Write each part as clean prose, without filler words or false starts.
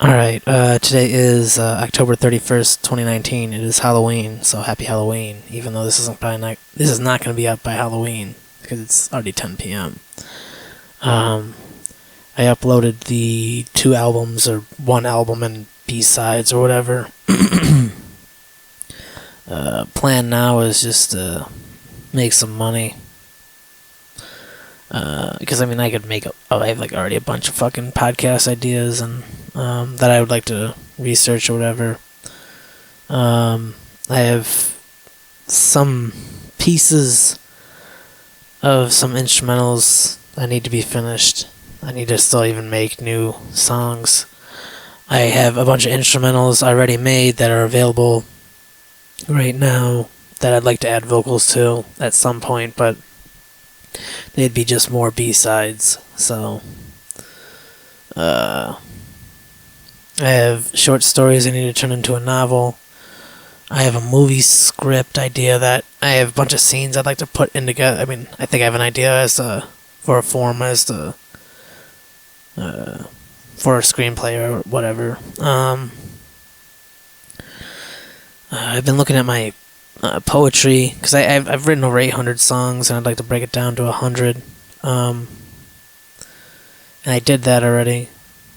Alright, today is October 31st, 2019. It is Halloween, so happy Halloween, even though this is not going to be up by Halloween, because it's already 10 p.m. I uploaded the 2 albums, or 1 album and B-sides, or whatever. Plan now is just to make some money. Because I could I have already a bunch of fucking podcast ideas and that I would like to research or whatever. I have some pieces of some instrumentals that need to be finished. I need to still even make new songs. I have a bunch of instrumentals already made that are available right now that I'd like to add vocals to at some point, but they'd be just more B-sides. So I have short stories I need to turn into a novel. I have a movie script idea that I have a bunch of scenes I'd like to put in together. I think I have an idea for a form for a screenplay or whatever. I've been looking at my poetry, because I've written over 800 songs, and I'd like to break it down to 100. And I did that already.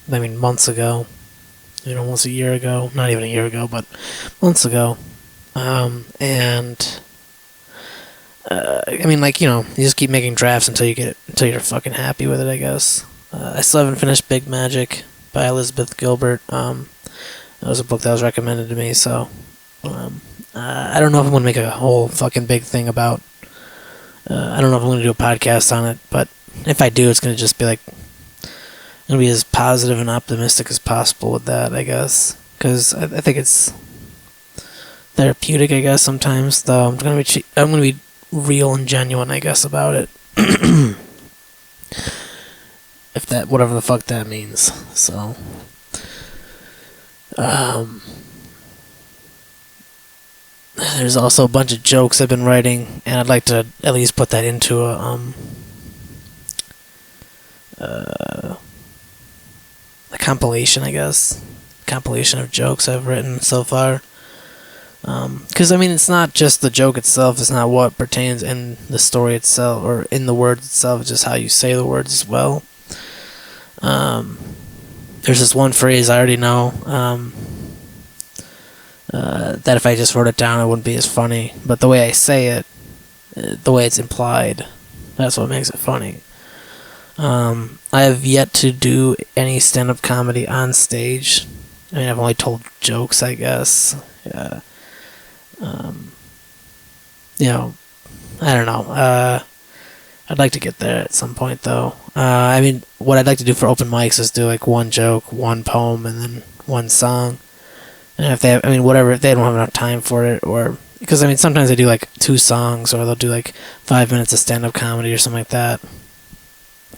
Months ago. Almost a year ago. Not even a year ago, but months ago. You just keep making drafts until you're fucking happy with it, I guess. I still haven't finished Big Magic by Elizabeth Gilbert. That was a book that was recommended to me, so I don't know if I'm going to make a whole fucking big thing about... I don't know if I'm going to do a podcast on it, but if I do, it's going to just be going to be as positive and optimistic as possible with that, I guess. Because I think it's therapeutic, I guess, sometimes, though. I'm going to be real and genuine, I guess, about it. Whatever the fuck that means. So... there's also a bunch of jokes I've been writing, and I'd like to at least put that into a compilation, I guess. Compilation of jokes I've written so far. Because, it's not just the joke itself, it's not what pertains in the story itself, or in the words itself, it's just how you say the words as well. There's this one phrase I already know, that if I just wrote it down, it wouldn't be as funny. But the way I say it, the way it's implied, that's what makes it funny. I have yet to do any stand-up comedy on stage. I've only told jokes, I guess. I don't know. I'd like to get there at some point, though. What I'd like to do for open mics is do, 1 joke, 1 poem, and then 1 song. And if they have, if they don't have enough time for it, or... Because, sometimes they do, 2 songs, or they'll do, 5 minutes of stand-up comedy or something like that.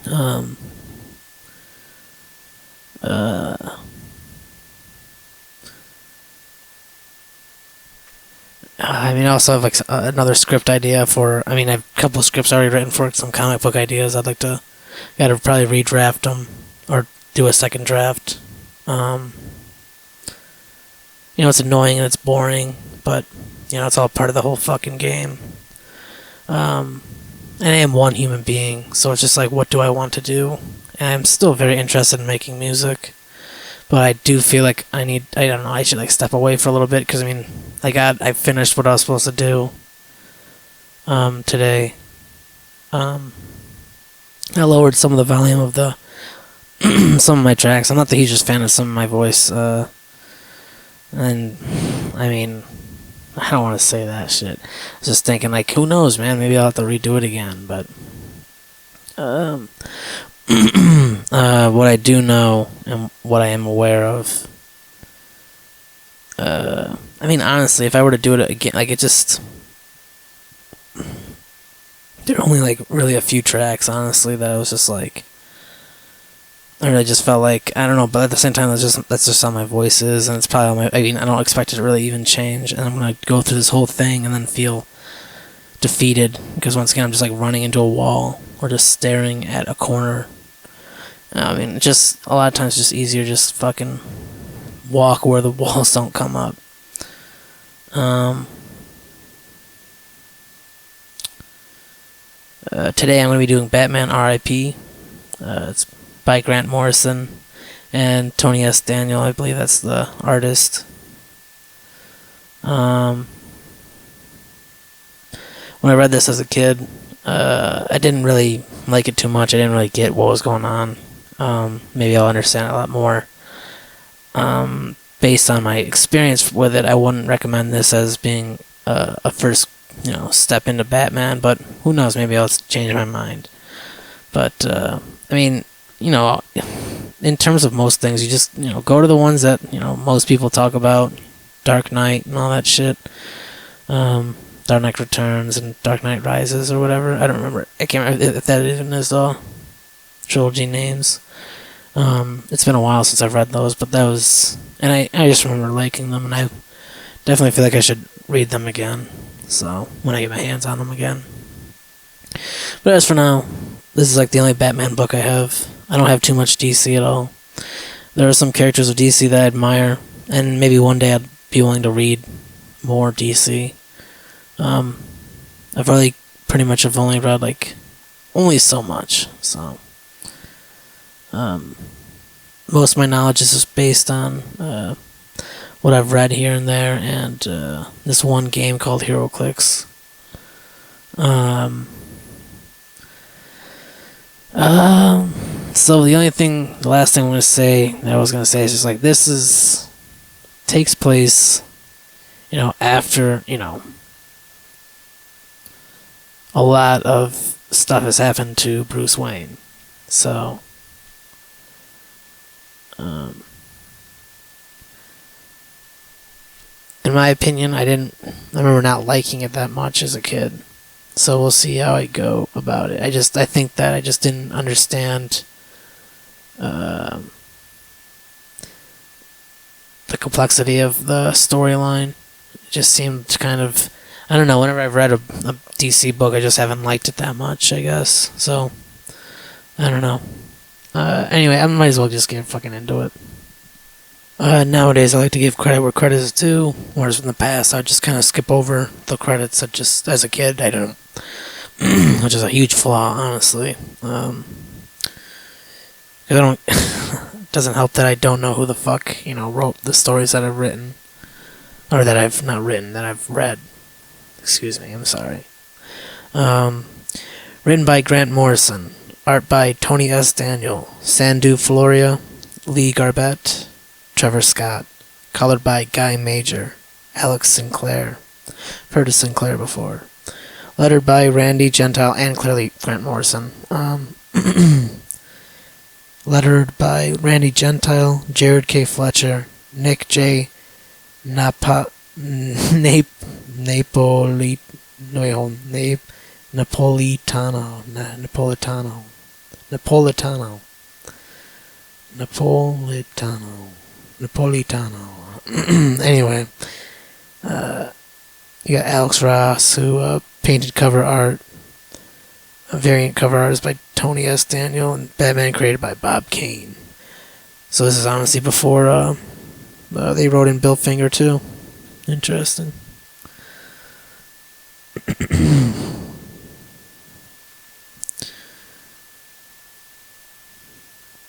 I also have, another script idea for... I have a couple of scripts already written for some comic book ideas. I'd like to... Gotta probably redraft them, or do a second draft. It's annoying and it's boring, but, it's all part of the whole fucking game. And I am one human being, so it's just what do I want to do? And I'm still very interested in making music, but I do feel I don't know, I should, step away for a little bit, because, I finished what I was supposed to do, today. I lowered some of the volume of some of my tracks. I'm not the hugest fan of some of my voice, and, I don't want to say that shit. I was just thinking, who knows, man? Maybe I'll have to redo it again, but... what I do know, and what I am aware of... honestly, if I were to do it again, it just... There are only, really a few tracks, honestly, that I was just, I really just felt I don't know, but at the same time, that's just how my voice is, and it's probably I don't expect it to really even change, and I'm going to go through this whole thing and then feel defeated, because once again, I'm just, running into a wall, or just staring at a corner. Just, a lot of times, it's just easier just fucking walk where the walls don't come up. Today I'm going to be doing Batman R.I.P. It's by Grant Morrison and Tony S. Daniel. I believe that's the artist. When I read this as a kid, I didn't really like it too much. I didn't really get what was going on. Maybe I'll understand it a lot more. Based on my experience with it, I wouldn't recommend this as being a first, step into Batman. But who knows? Maybe I'll change my mind. But I mean, in terms of most things, you just go to the ones that most people talk about, Dark Knight and all that shit. Dark Knight Returns and Dark Knight Rises or whatever. I don't remember. I can't remember if that even is the trilogy names. It's been a while since I've read those, but that was... And I just remember liking them, and I definitely feel like I should read them again. So, when I get my hands on them again. But as for now, this is like the only Batman book I have. I don't have too much DC at all. There are some characters of DC that I admire, and maybe one day I'd be willing to read more DC. I've really pretty much have only read only so much, so most of my knowledge is just based on what I've read here and there, and this one game called HeroClix. So the last thing I was going to say is just this takes place, after, a lot of stuff has happened to Bruce Wayne. So, in my opinion, I remember not liking it that much as a kid. So we'll see how I go about it. I think that I just didn't understand the complexity of the storyline. It just seemed kind of... I don't know, whenever I've read a DC book, I just haven't liked it that much, I guess. So, I don't know. Anyway, I might as well just get fucking into it. Nowadays, I like to give credit where credit is due, whereas in the past, I'd just kind of skip over the credits as a kid, I don't... which is a huge flaw, honestly. Because I don't... it doesn't help that I don't know who the fuck, wrote the stories that I've written. Or that I've not written, that I've read. Excuse me, I'm sorry. Written by Grant Morrison. Art by Tony S. Daniel. Sandu Floria. Lee Garbett. Trevor Scott. Colored by Guy Major. Alex Sinclair. I've heard of Sinclair before. Lettered by Randy Gentile and clearly Grant Morrison. Lettered by Randy Gentile, Jared K. Fletcher, Nick J. Napolitano. Anyway, you got Alex Ross, who painted cover art. Variant cover art is by Tony S. Daniel, and Batman created by Bob Kane. So this is honestly before they wrote in Bill Finger too. Interesting.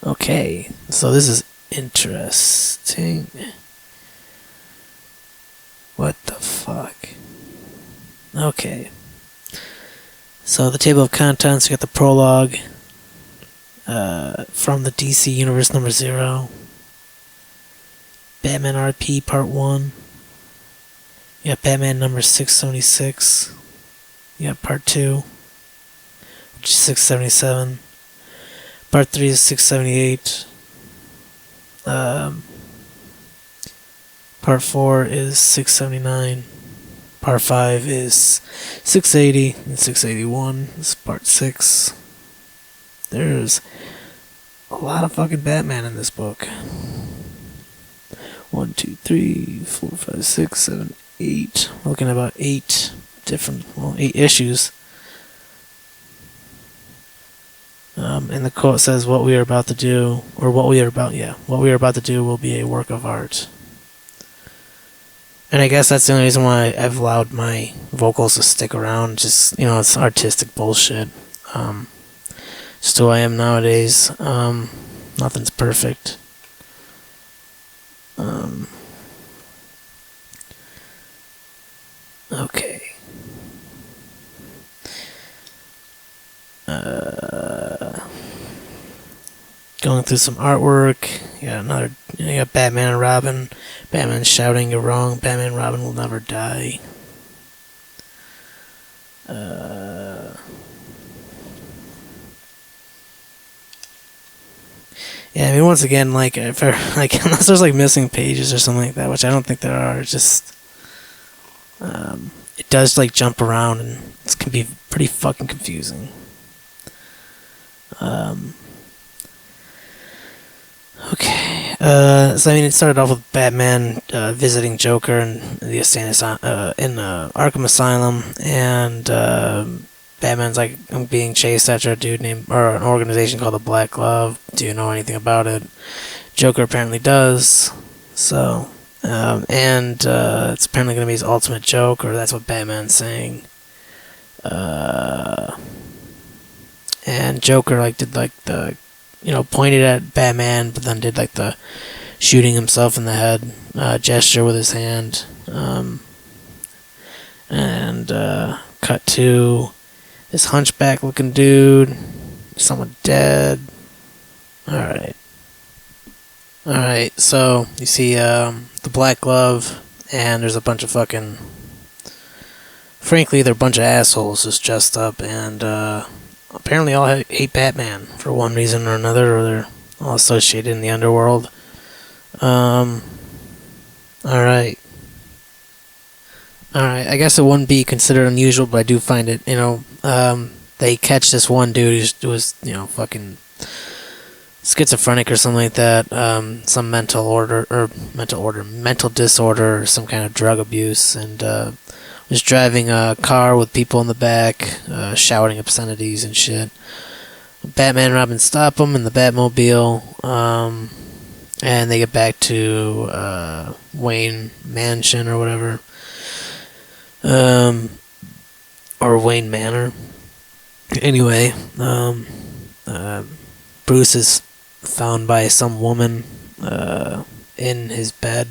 Okay, so this is interesting. What the fuck? Okay. So the table of contents, you got the prologue from the DC Universe number 0. Batman R.I.P. Part 1. You got Batman number 676. You got Part 2, which is 677. Part 3 is 678. Part 4 is 679. Part 5 is 680 and 681. This is Part 6. There's a lot of fucking Batman in this book. 1, 2, 3, 4, 5, 6, 7, 8. We're looking at about 8 issues. And the quote says, "What we are about to do, or what we are about to do will be a work of art." And I guess that's the only reason why I've allowed my vocals to stick around. Just, it's artistic bullshit. Just who I am nowadays. Nothing's perfect. Okay. Going through some artwork. You got Batman and Robin. Batman shouting, "You're wrong. Batman and Robin will never die." Yeah, I mean, once again, like, if like, unless there's like missing pages or something like that, which I don't think there are, it's just it does like jump around and it can be pretty fucking confusing. Okay. So I mean, it started off with Batman visiting Joker in the Arkham Asylum, and Batman's like, "I'm being chased after a dude named, or an organization called the Black Glove. Do you know anything about it?" Joker apparently does. So, it's apparently going to be his ultimate joke, or that's what Batman's saying. And Joker like did like the, pointed at Batman, but then did like the shooting himself in the head gesture with his hand. And cut to this hunchback looking dude, someone dead. Alright, so you see the Black Glove, and there's a bunch of fucking, frankly, they're a bunch of assholes just dressed up, and apparently all hate Batman for one reason or another, or they're all associated in the underworld. Alright, I guess it wouldn't be considered unusual, but I do find it, they catch this one dude who was, fucking schizophrenic or something like that, some mental disorder, or some kind of drug abuse, and was driving a car with people in the back, shouting obscenities and shit. Batman and Robin stop him in the Batmobile, and they get back to Wayne Mansion or whatever, or Wayne Manor. Anyway, Bruce is found by some woman in his bed.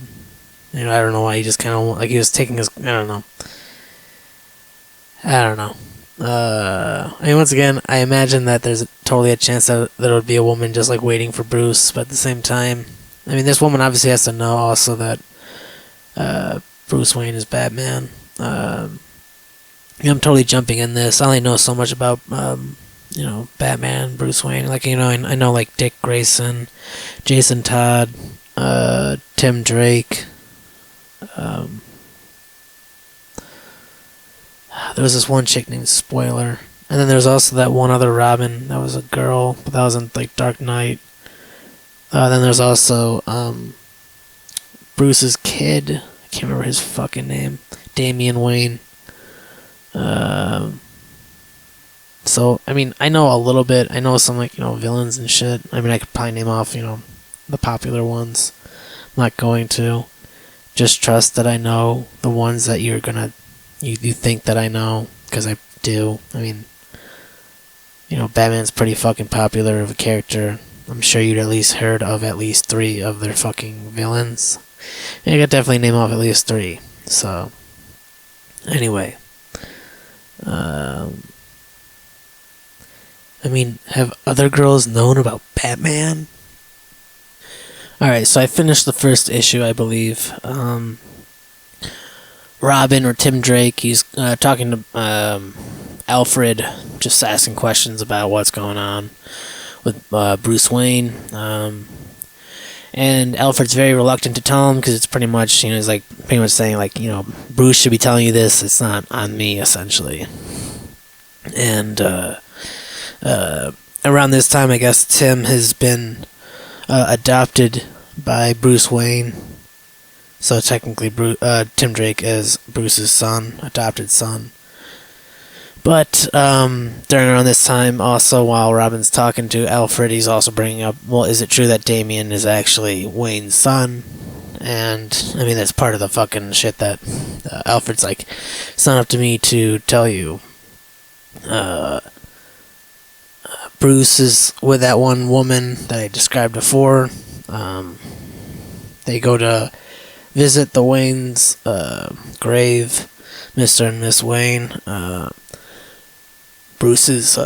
I don't know why, he just kind of, like, he was taking his, I don't know. I mean, once again, I imagine that there's totally a chance that there would be a woman just like waiting for Bruce, but at the same time, I mean, this woman obviously has to know also that Bruce Wayne is Batman. I'm totally jumping in this. I only know so much about Batman, Bruce Wayne. Like, I know like Dick Grayson, Jason Todd, Tim Drake. There was this one chick named Spoiler, and then there's also that one other Robin that was a girl, but that was in like Dark Knight. Then there's also Bruce's kid. I can't remember his fucking name. Damian Wayne. So I mean, I know a little bit. I know some like villains and shit. I mean, I could probably name off the popular ones. I'm not going to. Just trust that I know the ones that you think that I know, because I do. I mean, Batman's pretty fucking popular of a character. I'm sure you'd at least heard of at least 3 of their fucking villains. And I could definitely name off at least 3. So, anyway. I mean, have other girls known about Batman? Alright, so I finished the first issue, I believe. Robin, or Tim Drake, he's talking to Alfred, just asking questions about what's going on with Bruce Wayne. And Alfred's very reluctant to tell him, because it's pretty much, he's like pretty much saying like, Bruce should be telling you this. It's not on me, essentially. And around this time, I guess Tim has been adopted by Bruce Wayne. So technically, Tim Drake is Bruce's son, adopted son. But during around this time, also while Robin's talking to Alfred, he's also bringing up, well, is it true that Damien is actually Wayne's son? And I mean, that's part of the fucking shit that Alfred's like, it's not up to me to tell you. Bruce is with that one woman that I described before. They go to visit the Wayne's grave, Mr. and Miss Wayne. Bruce's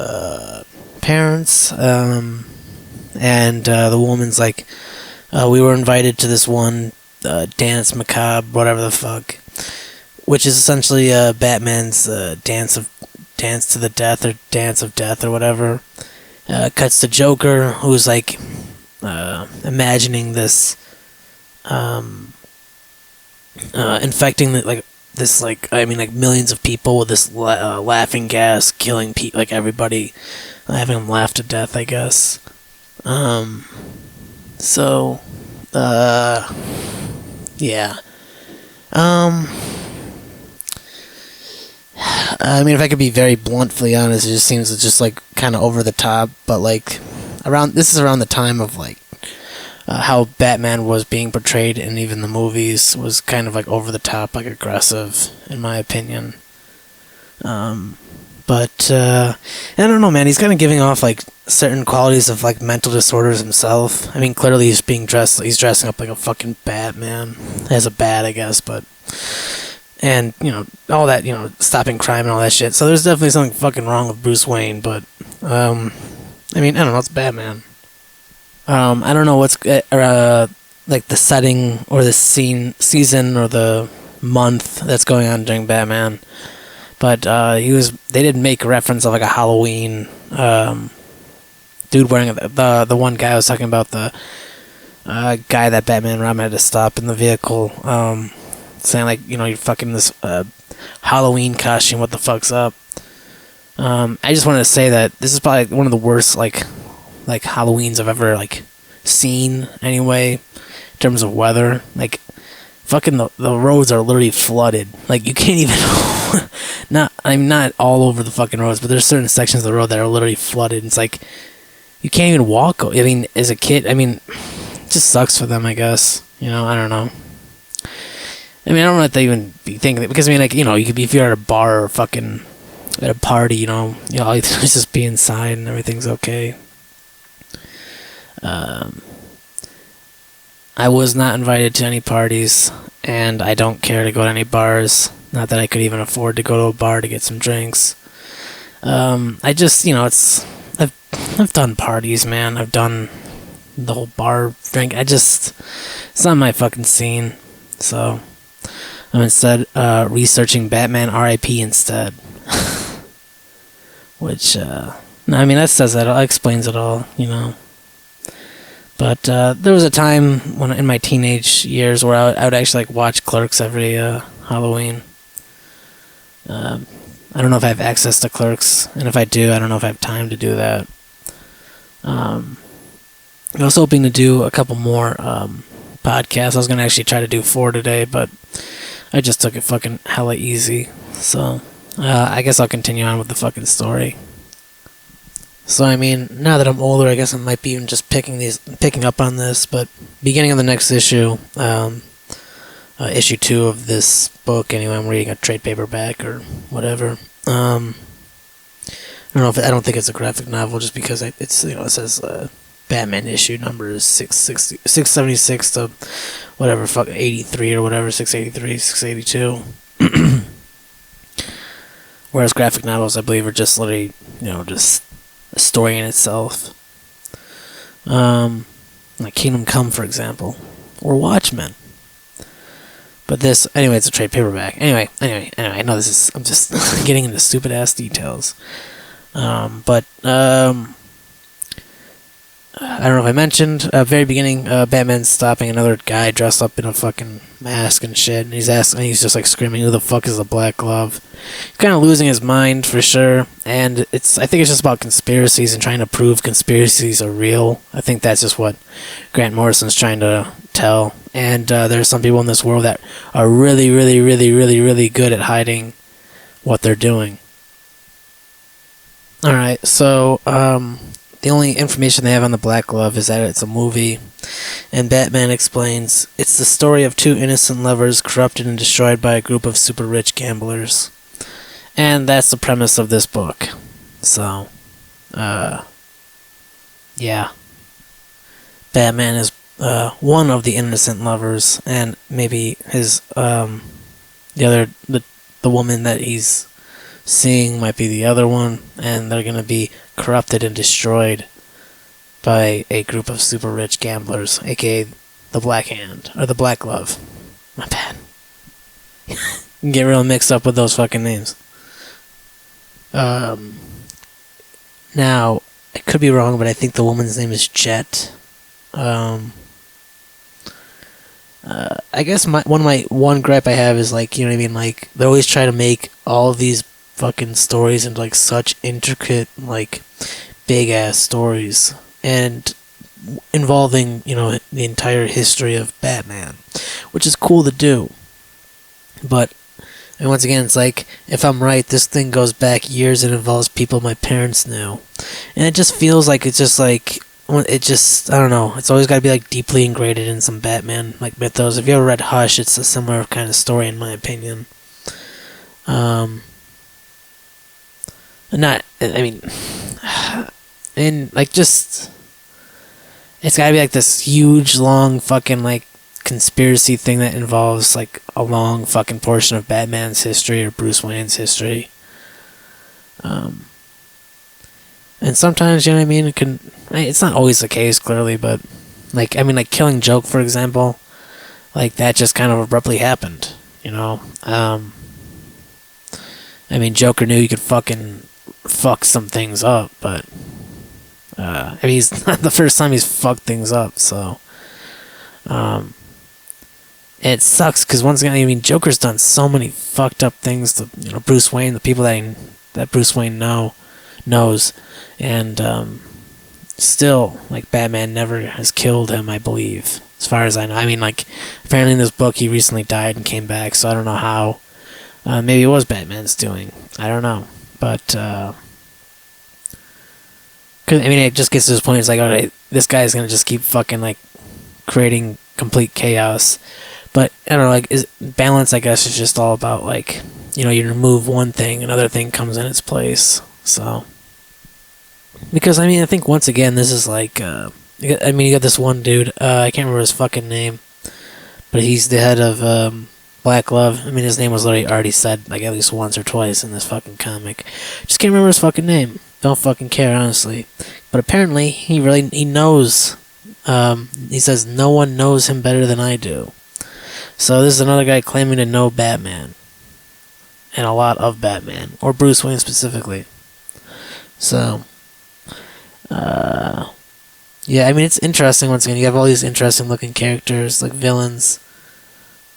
parents, and the woman's like, we were invited to this one dance macabre, whatever the fuck, which is essentially Batman's dance to the death, or dance of death, or whatever. Cuts to Joker, who's like imagining this infecting millions of people with this laughing gas, killing everybody, having them laugh to death, I guess. Yeah. I mean, if I could be very bluntly honest, it just seems it's just like kind of over the top, but like this is around the time of like how Batman was being portrayed in even the movies was kind of like over the top, like aggressive, in my opinion. But I don't know, man. He's kind of giving off like certain qualities of like mental disorders himself. I mean, clearly he's dressing up like a fucking Batman as a bat, I guess, but. And, all that, stopping crime and all that shit. So there's definitely something fucking wrong with Bruce Wayne, but, I mean, I don't know, it's Batman. I don't know what's, like the setting, or the season, or the month that's going on during Batman. But, they did make a reference of, like, a Halloween, dude wearing, the one guy I was talking about, the, guy that Batman and Robin had to stop in the vehicle, saying like, you're fucking this Halloween costume, what the fuck's up? I just wanted to say that this is probably one of the worst like Halloweens I've ever like seen anyway, in terms of weather. Like fucking the roads are literally flooded. Like you can't even not all over the fucking roads, but there's certain sections of the road that are literally flooded. It's like you can't even walk. I mean, as a kid, I mean, it just sucks for them, I guess. I don't know. I mean, I don't know if they even be thinking it, because I mean, like, you could be, if you're at a bar or fucking at a party, all you do is just be inside and everything's okay. I was not invited to any parties, and I don't care to go to any bars. Not that I could even afford to go to a bar to get some drinks. I just, I've done parties, man. I've done the whole bar drink. It's not my fucking scene, so. I'm instead researching Batman R.I.P. instead. Which, no, I mean, that says that explains it all, But there was a time when in my teenage years where I would actually like watch Clerks every Halloween. I don't know if I have access to Clerks, and if I do, I don't know if I have time to do that. I was hoping to do a couple more podcasts. I was going to actually try to do 4 today, but I just took it fucking hella easy. So, I guess I'll continue on with the fucking story. So, I mean, now that I'm older, I guess I might be even just picking up on this, but beginning of the next issue, issue 2 of this book, anyway, I'm reading a trade paperback or whatever. I don't think it's a graphic novel just because it's, it says, Batman issue number is 676 to whatever, 83 or whatever, 683, 682. Whereas graphic novels, I believe, are just literally, just a story in itself. Like Kingdom Come, for example, or Watchmen. But this, anyway, it's a trade paperback. Anyway, I know I'm just getting into stupid ass details. I don't know if I mentioned, very beginning, Batman's stopping another guy dressed up in a fucking mask and shit, and he's just like screaming, who the fuck is the Black Glove? He's kind of losing his mind for sure, and I think it's just about conspiracies and trying to prove conspiracies are real. I think that's just what Grant Morrison's trying to tell, and there's some people in this world that are really, really, really, really, really good at hiding what they're doing. Alright, so, the only information they have on the Black Glove is that it's a movie, and Batman explains it's the story of two innocent lovers corrupted and destroyed by a group of super rich gamblers. And that's the premise of this book. So, yeah. Batman is one of the innocent lovers, and maybe his the woman that he's seeing might be the other one, and they're gonna be corrupted and destroyed by a group of super rich gamblers, aka the Black Hand or the Black Glove. My bad. Get real mixed up with those fucking names. Now I could be wrong, but I think the woman's name is Jet. I guess one gripe I have is like, you know what I mean, like they always try to make all of these fucking stories into like such intricate, like big ass stories, and involving, you know, the entire history of Batman, which is cool to do. But and once again, it's like, if I'm right, this thing goes back years and involves people my parents knew, and it just feels like it's just like, it just, I don't know, it's always got to be like deeply ingrained in some Batman like mythos. If you ever read Hush, it's a similar kind of story in my opinion. Not, I mean, and like just, it's got to be like this huge, long fucking like conspiracy thing that involves like a long fucking portion of Batman's history or Bruce Wayne's history. And sometimes, you know what I mean, it's not always the case, clearly, but like, I mean, like Killing Joke, for example, like that just kind of abruptly happened, you know. I mean, Joker knew he could fucking fuck some things up, but I mean, he's not the first time he's fucked things up, so it sucks because, once again, I mean, Joker's done so many fucked up things to, you know, Bruce Wayne, the people that Bruce Wayne knows, and still, like, Batman never has killed him, I believe, as far as I know. I mean, like, apparently in this book he recently died and came back, so I don't know how. Maybe it was Batman's doing. I don't know, but cause, I mean, it just gets to this point. It's like, alright, this guy's gonna just keep fucking like creating complete chaos. But I don't know, like, is balance, I guess, is just all about, like, you know, you remove one thing, another thing comes in its place. So, because I mean, I think once again, this is like, I mean, you got this one dude, I can't remember his fucking name, but he's the head of Black Glove. I mean, his name was literally already said like at least once or twice in this fucking comic. Just can't remember his fucking name. Don't fucking care, honestly. But apparently, he knows. He says no one knows him better than I do. So this is another guy claiming to know Batman, and a lot of Batman, or Bruce Wayne specifically. So, yeah, I mean, it's interesting. Once again, you have all these interesting looking characters, like villains,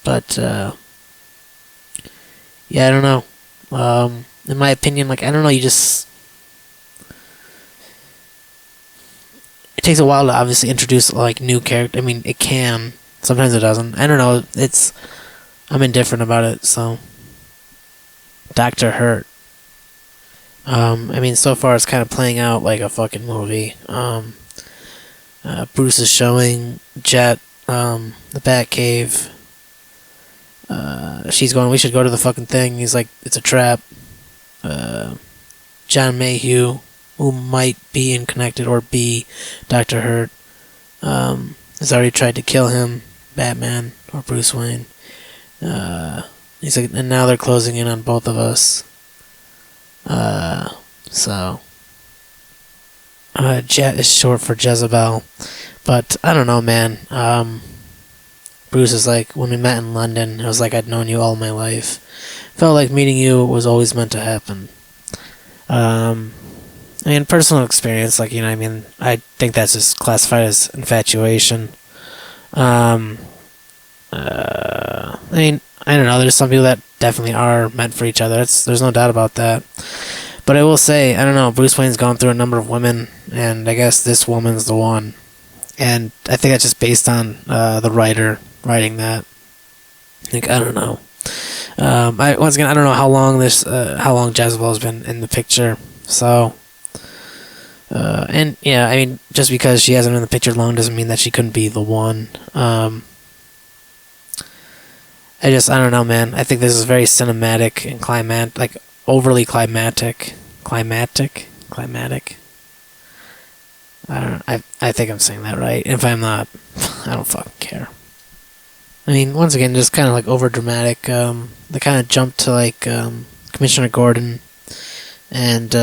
but yeah, I don't know. In my opinion, like, I don't know, it takes a while to obviously introduce like new character. I mean, it can. Sometimes it doesn't. I don't know. I'm indifferent about it. So, Dr. Hurt. I mean, so far it's kind of playing out like a fucking movie. Bruce is showing Jet the Batcave. She's going, we should go to the fucking thing. He's like, it's a trap. John Mayhew, who might be in Connected or be Dr. Hurt, has already tried to kill him, Batman or Bruce Wayne. He's like, and now they're closing in on both of us. So Jet is short for Jezebel, but I don't know, man. Bruce is like, when we met in London, it was like I'd known you all my life. Felt like meeting you was always meant to happen. I mean, personal experience, like, you know, I mean, I think that's just classified as infatuation. I mean, I don't know, there's some people that definitely are meant for each other. There's no doubt about that. But I will say, I don't know, Bruce Wayne's gone through a number of women, and I guess this woman's the one. And I think that's just based on the writer writing that. Like, I don't know. Once again, I don't know how long Jezebel's been in the picture. So, And yeah, I mean, just because she hasn't been in the picture long doesn't mean that she couldn't be the one. I don't know, man. I think this is very cinematic and like overly climatic. Climatic. I don't. I think I'm saying that right. If I'm not, I don't fucking care. I mean, once again, just kind of like over dramatic. They kind of jump to like Commissioner Gordon, and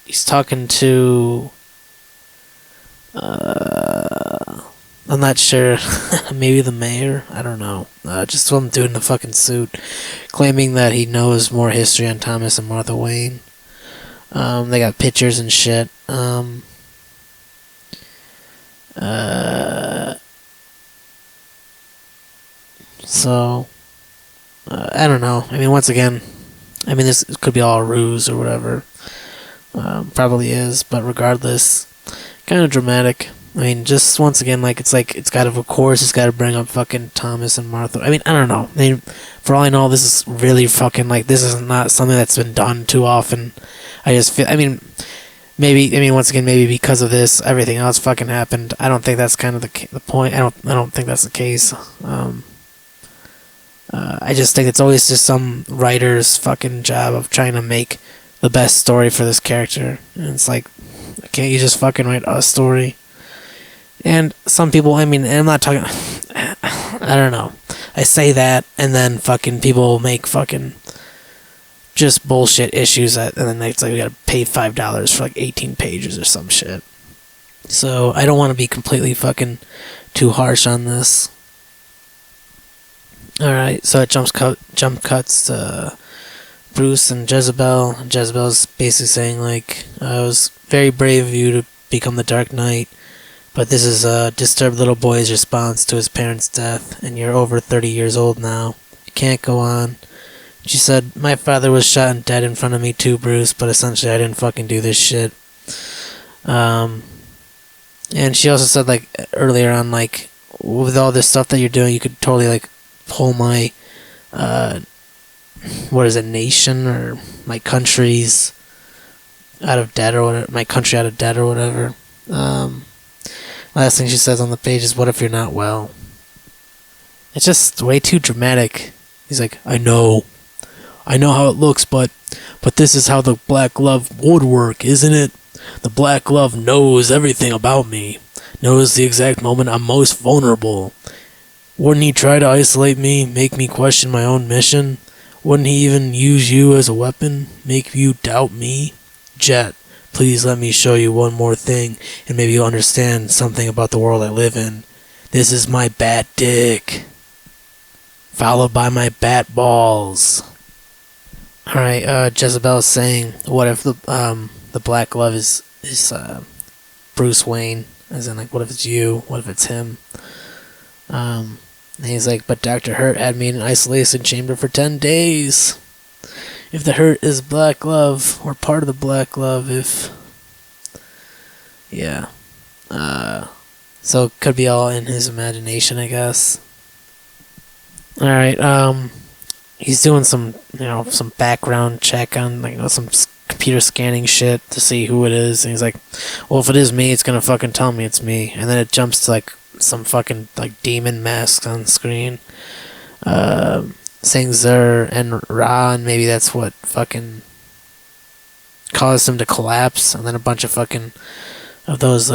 he's talking to. I'm not sure. Maybe the mayor. I don't know. Just some dude in a fucking suit, claiming that he knows more history on Thomas and Martha Wayne. They got pictures and shit. So I don't know. I mean, once again, I mean this could be all a ruse or whatever. Probably is, but regardless, kind of dramatic. I mean, just once again, like it's got to, of course, it's got to bring up fucking Thomas and Martha. I mean, I don't know. I mean, for all I know, this is really fucking like this is not something that's been done too often. I just feel. I mean, maybe. I mean, once again, maybe because of this, everything else fucking happened. I don't think that's kind of the point. I don't think that's the case. I just think it's always just some writer's fucking job of trying to make the best story for this character, and it's like, can't you just fucking write a story? And some people, I mean, I'm not talking. I don't know. I say that, and then fucking people make fucking just bullshit issues, and then it's like we gotta pay $5 for like 18 pages or some shit. So I don't want to be completely fucking too harsh on this. All right, so it jump cuts to Bruce and Jezebel. And Jezebel's basically saying like, "It was very brave of you to become the Dark Knight, but this is a disturbed little boy's response to his parents' death, and you're over 30 years old now. You can't go on." She said, "My father was shot and dead in front of me too, Bruce, but essentially I didn't fucking do this shit." And she also said like earlier on, like, with all this stuff that you're doing, you could totally like pull my what is it, nation or my country's out of debt or whatever, my country out of debt or whatever. Last thing she says on the page is, "What if you're not well?" It's just way too dramatic. He's like, I know how it looks, but this is how the black glove would work, isn't it? The black glove knows everything about me, knows the exact moment I'm most vulnerable. Wouldn't he try to isolate me, make me question my own mission? Wouldn't he even use you as a weapon, make you doubt me? Jet, please let me show you one more thing, and maybe you'll understand something about the world I live in. This is my bat dick, followed by my bat balls. Alright, Jezebel is saying, what if the black glove is Bruce Wayne? As in, like, what if it's you? What if it's him? And he's like, but Dr. Hurt had me in an isolation chamber for 10 days. If the Hurt is Black Glove, or part of the Black Glove, yeah. So it could be all in his imagination, I guess. Alright, he's doing some background check on, like, some computer scanning shit to see who it is. And he's like, well, if it is me, it's gonna fucking tell me it's me. And then it jumps to, like, some fucking like demon masks on screen, saying Zer and Ra, and maybe that's what fucking caused him to collapse. And then a bunch of fucking of those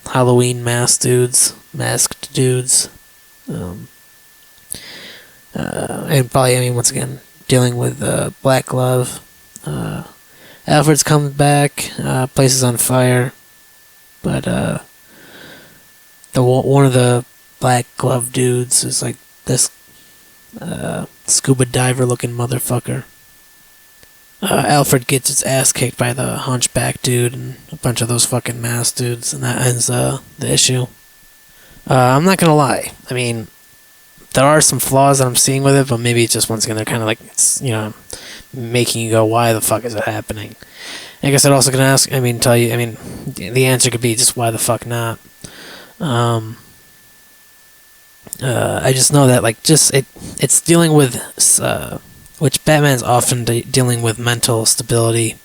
Halloween masked dudes, and probably, I mean, once again dealing with Black Glove. Alfred's coming back, place is on fire, but one of the Black Glove dudes is like this scuba diver looking motherfucker. Alfred gets his ass kicked by the hunchback dude and a bunch of those fucking masked dudes, and that ends the issue. I'm not gonna lie, I mean, there are some flaws that I'm seeing with it, but maybe it's just, once again, they're kind of like, it's, making you go, why the fuck is it happening? I guess I'd also gonna ask, tell you, the answer could be just why the fuck not. I just know that, like, it's dealing with, which Batman's often dealing with mental stability,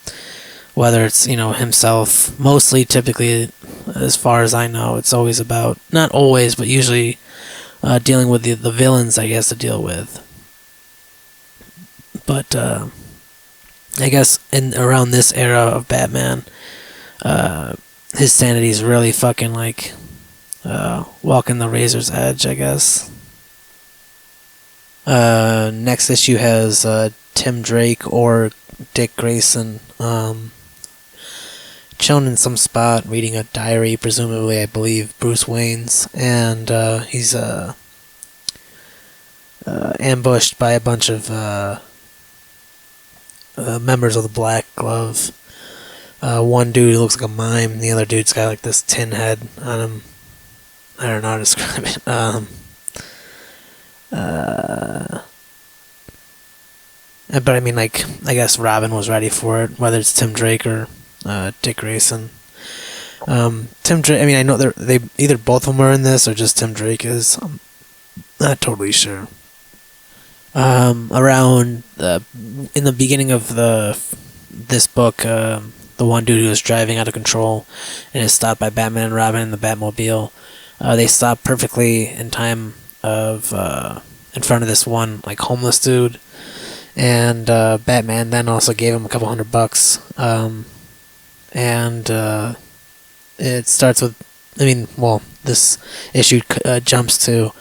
whether it's, himself. Mostly, typically, as far as I know, it's always about, not always, but usually dealing with the villains that he has to deal with. But I guess in around this era of Batman, his sanity is really fucking like walking the razor's edge, I guess. Next issue has Tim Drake or Dick Grayson chilling in some spot reading a diary, presumably, I believe, Bruce Wayne's, and he's ambushed by a bunch of members of the Black Glove. One dude looks like a mime, the other dude's got like this tin head on him. I don't know how to describe it. But I mean, like, I guess Robin was ready for it, whether it's Tim Drake or Dick Grayson. Tim Drake, I mean, I know they either both of them are in this or just Tim Drake is. I'm not totally sure. Around in the beginning of this book, the one dude who was driving out of control and is stopped by Batman and Robin in the Batmobile. They stop perfectly in time of in front of this one like homeless dude, and Batman then also gave him a couple $100. And it starts with, this issue jumps to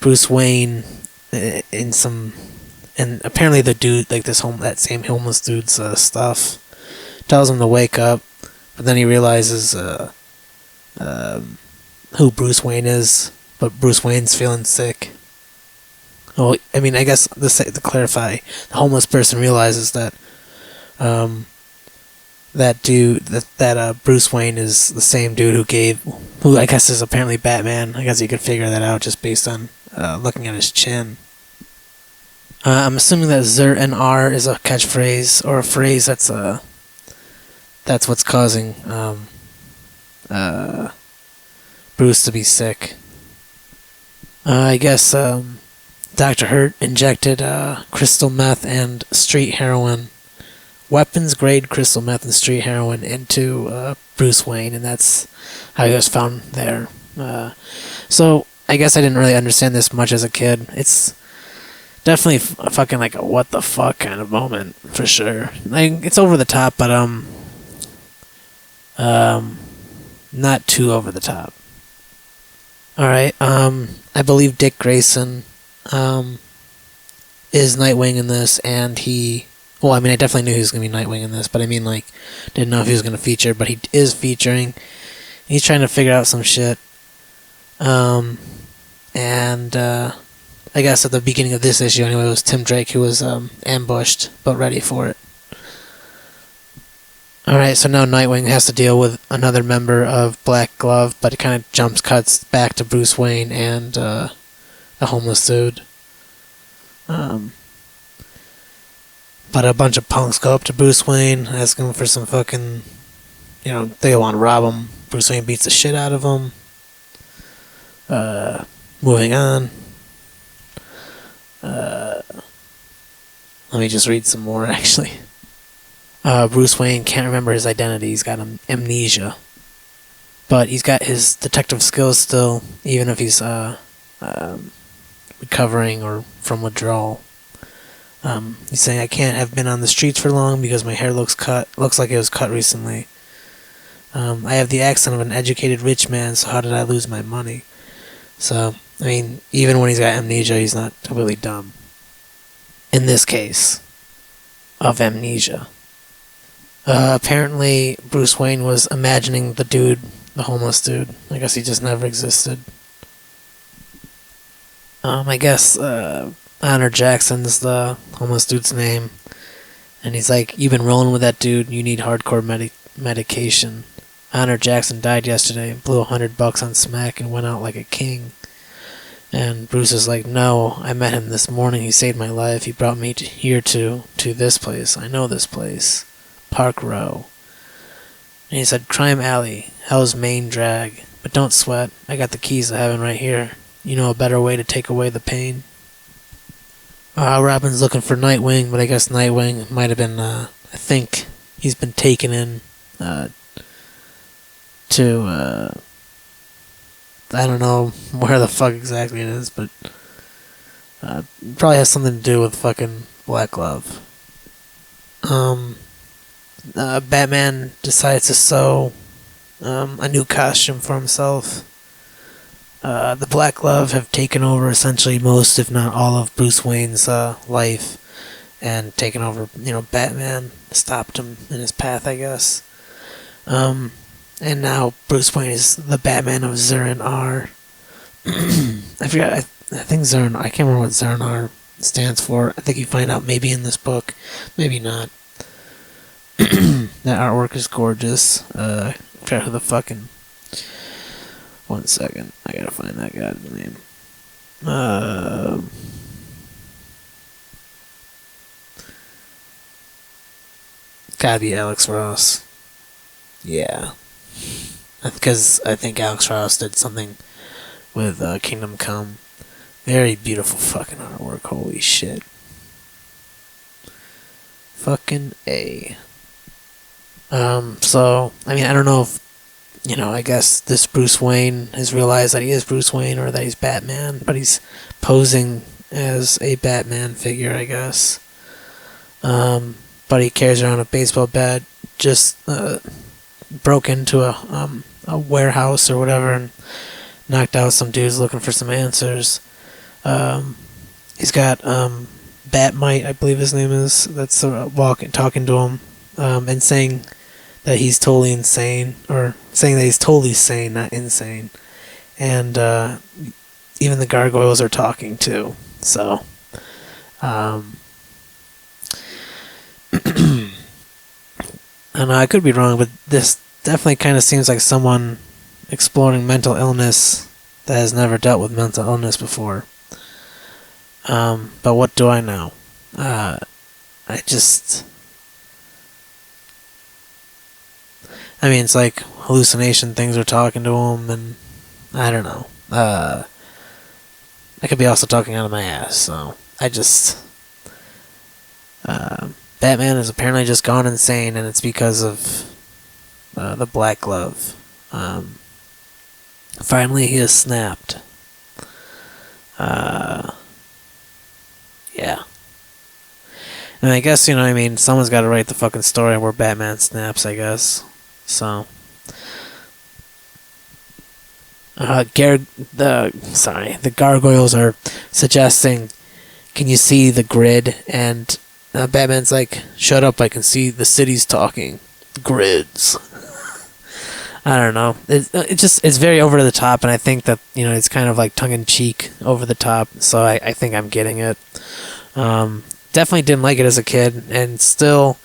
Bruce Wayne in some, and apparently the dude, like that same homeless dude's stuff, tells him to wake up, but then he realizes who Bruce Wayne is, but Bruce Wayne's feeling sick. Well, I mean, I guess to clarify, the homeless person realizes that that dude, that Bruce Wayne is the same dude who I guess is apparently Batman. I guess you could figure that out just based on looking at his chin. I'm assuming that ZR is a catchphrase or a phrase that's what's causing Bruce to be sick. I guess Dr. Hurt injected crystal meth and street heroin, weapons-grade crystal meth and street heroin into Bruce Wayne, and that's how he was found there. So I guess I didn't really understand this much as a kid. It's definitely fucking like a what the fuck kind of moment for sure. Like, it's over the top, but not too over the top. All right, I believe Dick Grayson is Nightwing in this, and I definitely knew he was going to be Nightwing in this, but didn't know if he was going to feature, but he is featuring. He's trying to figure out some shit. And I guess at the beginning of this issue, anyway, it was Tim Drake who was ambushed, but ready for it. Alright, so now Nightwing has to deal with another member of Black Glove, but it kind of cuts back to Bruce Wayne and the homeless dude. But a bunch of punks go up to Bruce Wayne, asking him for some fucking, they want to rob him. Bruce Wayne beats the shit out of them. Moving on. Let me just read some more, actually. Bruce Wayne can't remember his identity. He's got amnesia. But he's got his detective skills still, even if he's recovering or from withdrawal. He's saying, I can't have been on the streets for long because my hair looks like it was cut recently. I have the accent of an educated rich man, so how did I lose my money? So, even when he's got amnesia, he's not completely dumb. In this case, of amnesia. Apparently, Bruce Wayne was imagining the homeless dude. I guess he just never existed. I guess, Honor Jackson's the homeless dude's name. And he's like, you've been rolling with that dude, you need hardcore medication. Honor Jackson died yesterday, blew $100 on smack and went out like a king. And Bruce is like, no, I met him this morning, he saved my life, he brought me here to this place, I know this place. Park Row. And he said, Crime Alley, Hell's main drag. But don't sweat, I got the keys to heaven right here. You know a better way to take away the pain? Robin's looking for Nightwing, but I guess Nightwing might have been, he's been taken in to I don't know where the fuck exactly it is, but probably has something to do with fucking Black Love. Batman decides to sew a new costume for himself. The Black Glove have taken over essentially most, if not all, of Bruce Wayne's life, and taken over, Batman, stopped him in his path, I guess. And now Bruce Wayne is the Batman of Zur-En-Arrh. I forgot, I think I can't remember what Zur-En-Arrh stands for. I think you find out maybe in this book, maybe not. That artwork is gorgeous. I forgot who the fucking... One second, I gotta find that guy's name. Gotta be Alex Ross. Yeah. Because I think Alex Ross did something with Kingdom Come. Very beautiful fucking artwork, holy shit. Fucking A. So, I mean, I don't know if, I guess this Bruce Wayne has realized that he is Bruce Wayne or that he's Batman, but he's posing as a Batman figure, I guess. But he carries around a baseball bat, just broke into a warehouse or whatever and knocked out some dudes looking for some answers. He's got Batmite, I believe his name is, that's talking to him and saying that he's totally insane, or saying that he's totally sane, not insane. And even the gargoyles are talking too. So, and I could be wrong, but this definitely kind of seems like someone exploring mental illness that has never dealt with mental illness before. But what do I know? It's like hallucination things are talking to him, and I don't know. I could be also talking out of my ass, so Batman has apparently just gone insane, and it's because of the Black Glove. Finally, he has snapped. Yeah. And I guess, someone's got to write the fucking story where Batman snaps, I guess. So, the gargoyles are suggesting, can you see the grid? And Batman's like, shut up, I can see the city's talking. Grids. I don't know. It's very over the top, and I think that, it's kind of like tongue-in-cheek over the top, so I think I'm getting it. Definitely didn't like it as a kid, and still,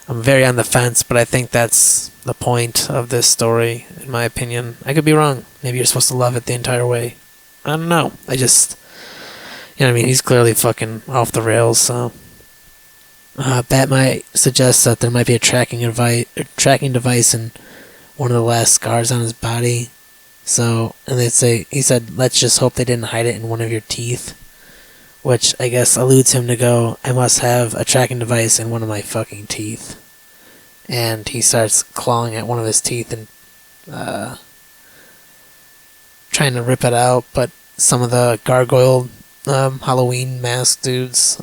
I'm very on the fence, but I think that's the point of this story, in my opinion. I could be wrong. Maybe you're supposed to love it the entire way. I don't know. He's clearly fucking off the rails, so... Batmite suggests that there might be a tracking device in one of the last scars on his body. So, and he said, let's just hope they didn't hide it in one of your teeth. Which, I guess, alludes him to go, I must have a tracking device in one of my fucking teeth. And he starts clawing at one of his teeth and trying to rip it out, but some of the gargoyle Halloween mask dudes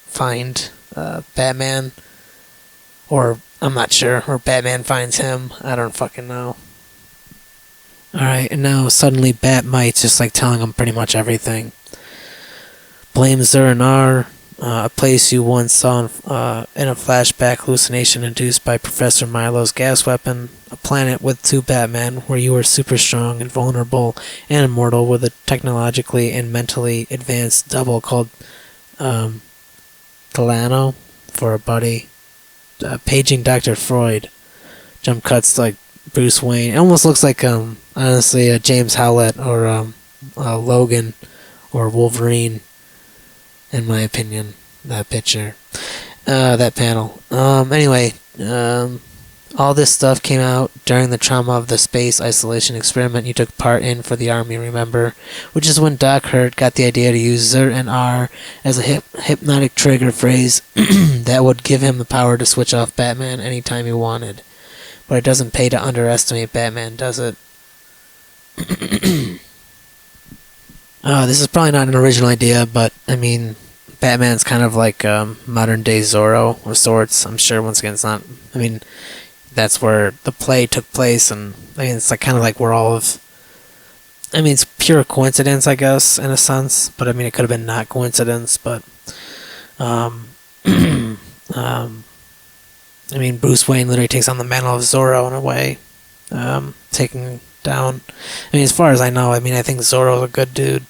find Batman, or I'm not sure, or Batman finds him. I don't fucking know. Alright, and now suddenly Batmite's just like telling him pretty much everything. Blames Zur-En-Arrh, a place you once saw in a flashback hallucination induced by Professor Milo's gas weapon, a planet with two Batmen where you were super strong and vulnerable and immortal with a technologically and mentally advanced double called Delano for a buddy. Paging Dr. Freud. Jump cuts like Bruce Wayne. It almost looks like, honestly, James Howlett or Logan or Wolverine, in my opinion, that picture. That panel. Anyway, All this stuff came out during the trauma of the space isolation experiment you took part in for the Army, remember? Which is when Doc Hurt got the idea to use Zer and R as a hypnotic trigger phrase that would give him the power to switch off Batman anytime he wanted. But it doesn't pay to underestimate Batman, does it? This is probably not an original idea, but, I mean, Batman's kind of like modern-day Zorro of sorts. I'm sure, once again, it's not... I mean... That's where the play took place, and I mean, it's like kind of like we're all of. I mean, it's pure coincidence, I guess, in a sense. But I mean, it could have been not coincidence. But, I mean, Bruce Wayne literally takes on the mantle of Zorro in a way, taking down. I mean, as far as I know, I mean, I think Zorro's a good dude.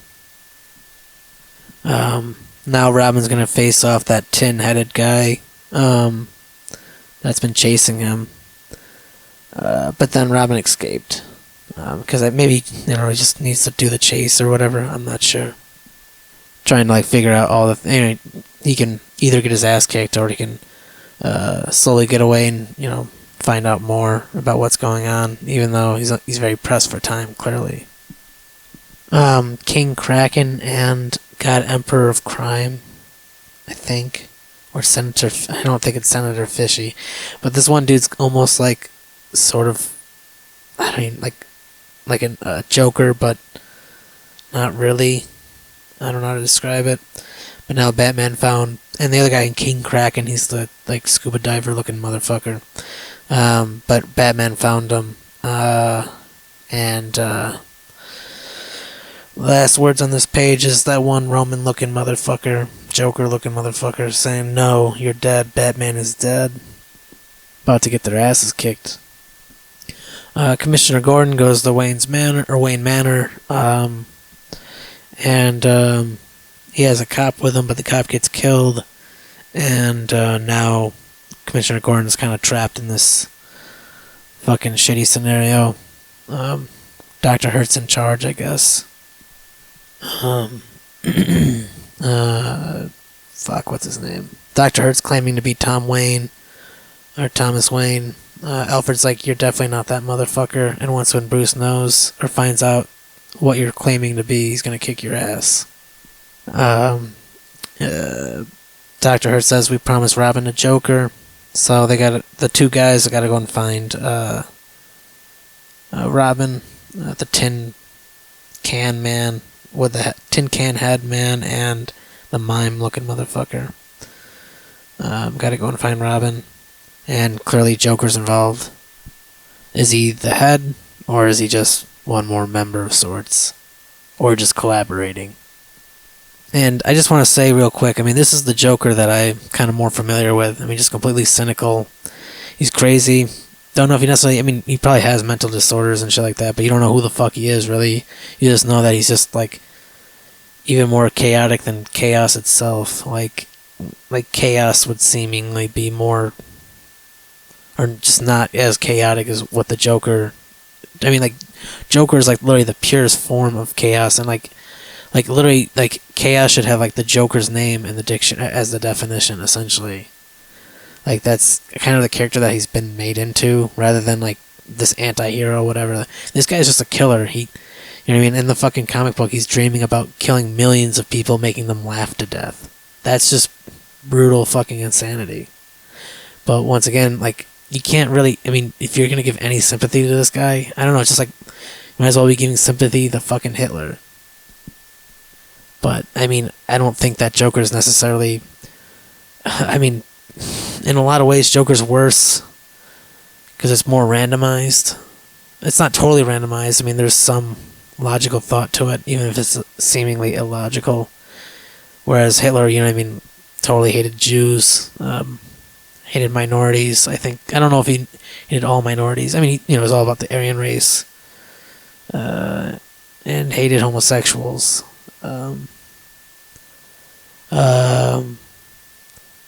Now Robin's gonna face off that tin-headed guy, that's been chasing him. But then Robin escaped. Because maybe, he just needs to do the chase or whatever. I'm not sure. Trying to, figure out all the... Anyway, he can either get his ass kicked or he can slowly get away and, find out more about what's going on. Even though he's very pressed for time, clearly. King Kraken and God Emperor of Crime, I think. Or Senator... I don't think it's Senator Fishy. But this one dude's almost sort of, I mean, like a Joker, but not really. I don't know how to describe it. But now Batman found, and the other guy, King Kraken, he's the scuba diver looking motherfucker. But Batman found him, and last words on this page is that one Roman looking motherfucker, Joker looking motherfucker, saying, "No, you're dead. Batman is dead." About to get their asses kicked. Commissioner Gordon goes to Wayne Manor, and he has a cop with him, but the cop gets killed, and now Commissioner Gordon's kind of trapped in this fucking shitty scenario. Dr. Hurt's in charge, I guess. Fuck, what's his name? Dr. Hurt's claiming to be Tom Wayne, or Thomas Wayne. Alfred's like, "You're definitely not that motherfucker," and once when Bruce knows or finds out what you're claiming to be, he's gonna kick your ass. Dr. Hurt says, "We promised Robin a Joker," so the two guys gotta go and find Robin, the tin can man with the tin can head man, and the mime looking motherfucker. Gotta go and find Robin. And clearly Joker's involved. Is he the head? Or is he just one more member of sorts? Or just collaborating? And I just want to say real quick, I mean, this is the Joker that I'm kind of more familiar with. I mean, just completely cynical. He's crazy. Don't know if he necessarily... I mean, he probably has mental disorders and shit like that, but you don't know who the fuck he is, really. You just know that he's just, even more chaotic than chaos itself. Like chaos would seemingly be more... or just not as chaotic as what the Joker... I mean, Joker is, literally the purest form of chaos, and, literally, chaos should have, the Joker's name in the diction as the definition, essentially. That's kind of the character that he's been made into, rather than, this anti-hero, whatever. This guy's just a killer. You know what I mean? In the fucking comic book, he's dreaming about killing millions of people, making them laugh to death. That's just brutal fucking insanity. But once again, you can't really... I mean, if you're going to give any sympathy to this guy, I don't know, it's just you might as well be giving sympathy to fucking Hitler. But, I mean, I don't think that Joker's necessarily... I mean, in a lot of ways, Joker's worse because it's more randomized. It's not totally randomized. I mean, there's some logical thought to it, even if it's seemingly illogical. Whereas Hitler, you know what I mean, totally hated Jews, hated minorities. I don't know if he hated all minorities. I mean, it was all about the Aryan race, and hated homosexuals.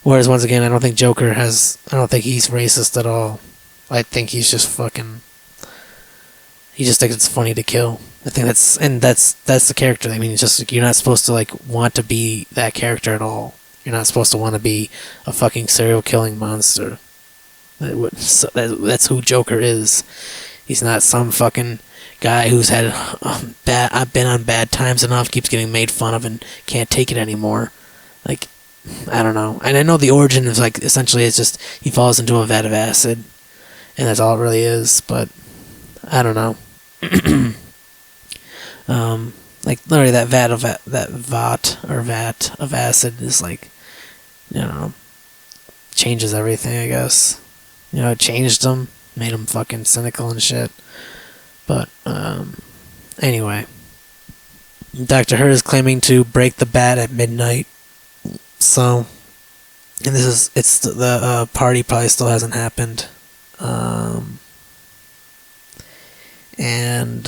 Whereas, once again, I don't think he's racist at all. I think he's just fucking... He just thinks it's funny to kill. I think that's the character. I mean, it's just, you're not supposed to, want to be that character at all. You're not supposed to want to be a fucking serial killing monster. That's who Joker is. He's not some fucking guy who's had I've been on bad times enough, keeps getting made fun of, and can't take it anymore. Like, I don't know. And I know the origin is like essentially it's just he falls into a vat of acid, and that's all it really is. But I don't know. Like literally that vat of acid is like, you know, changes everything. I guess, you know, it changed him, made him fucking cynical and shit. But anyway, Dr. Hurt is claiming to break the bat at midnight. So, and it's the party probably still hasn't happened. And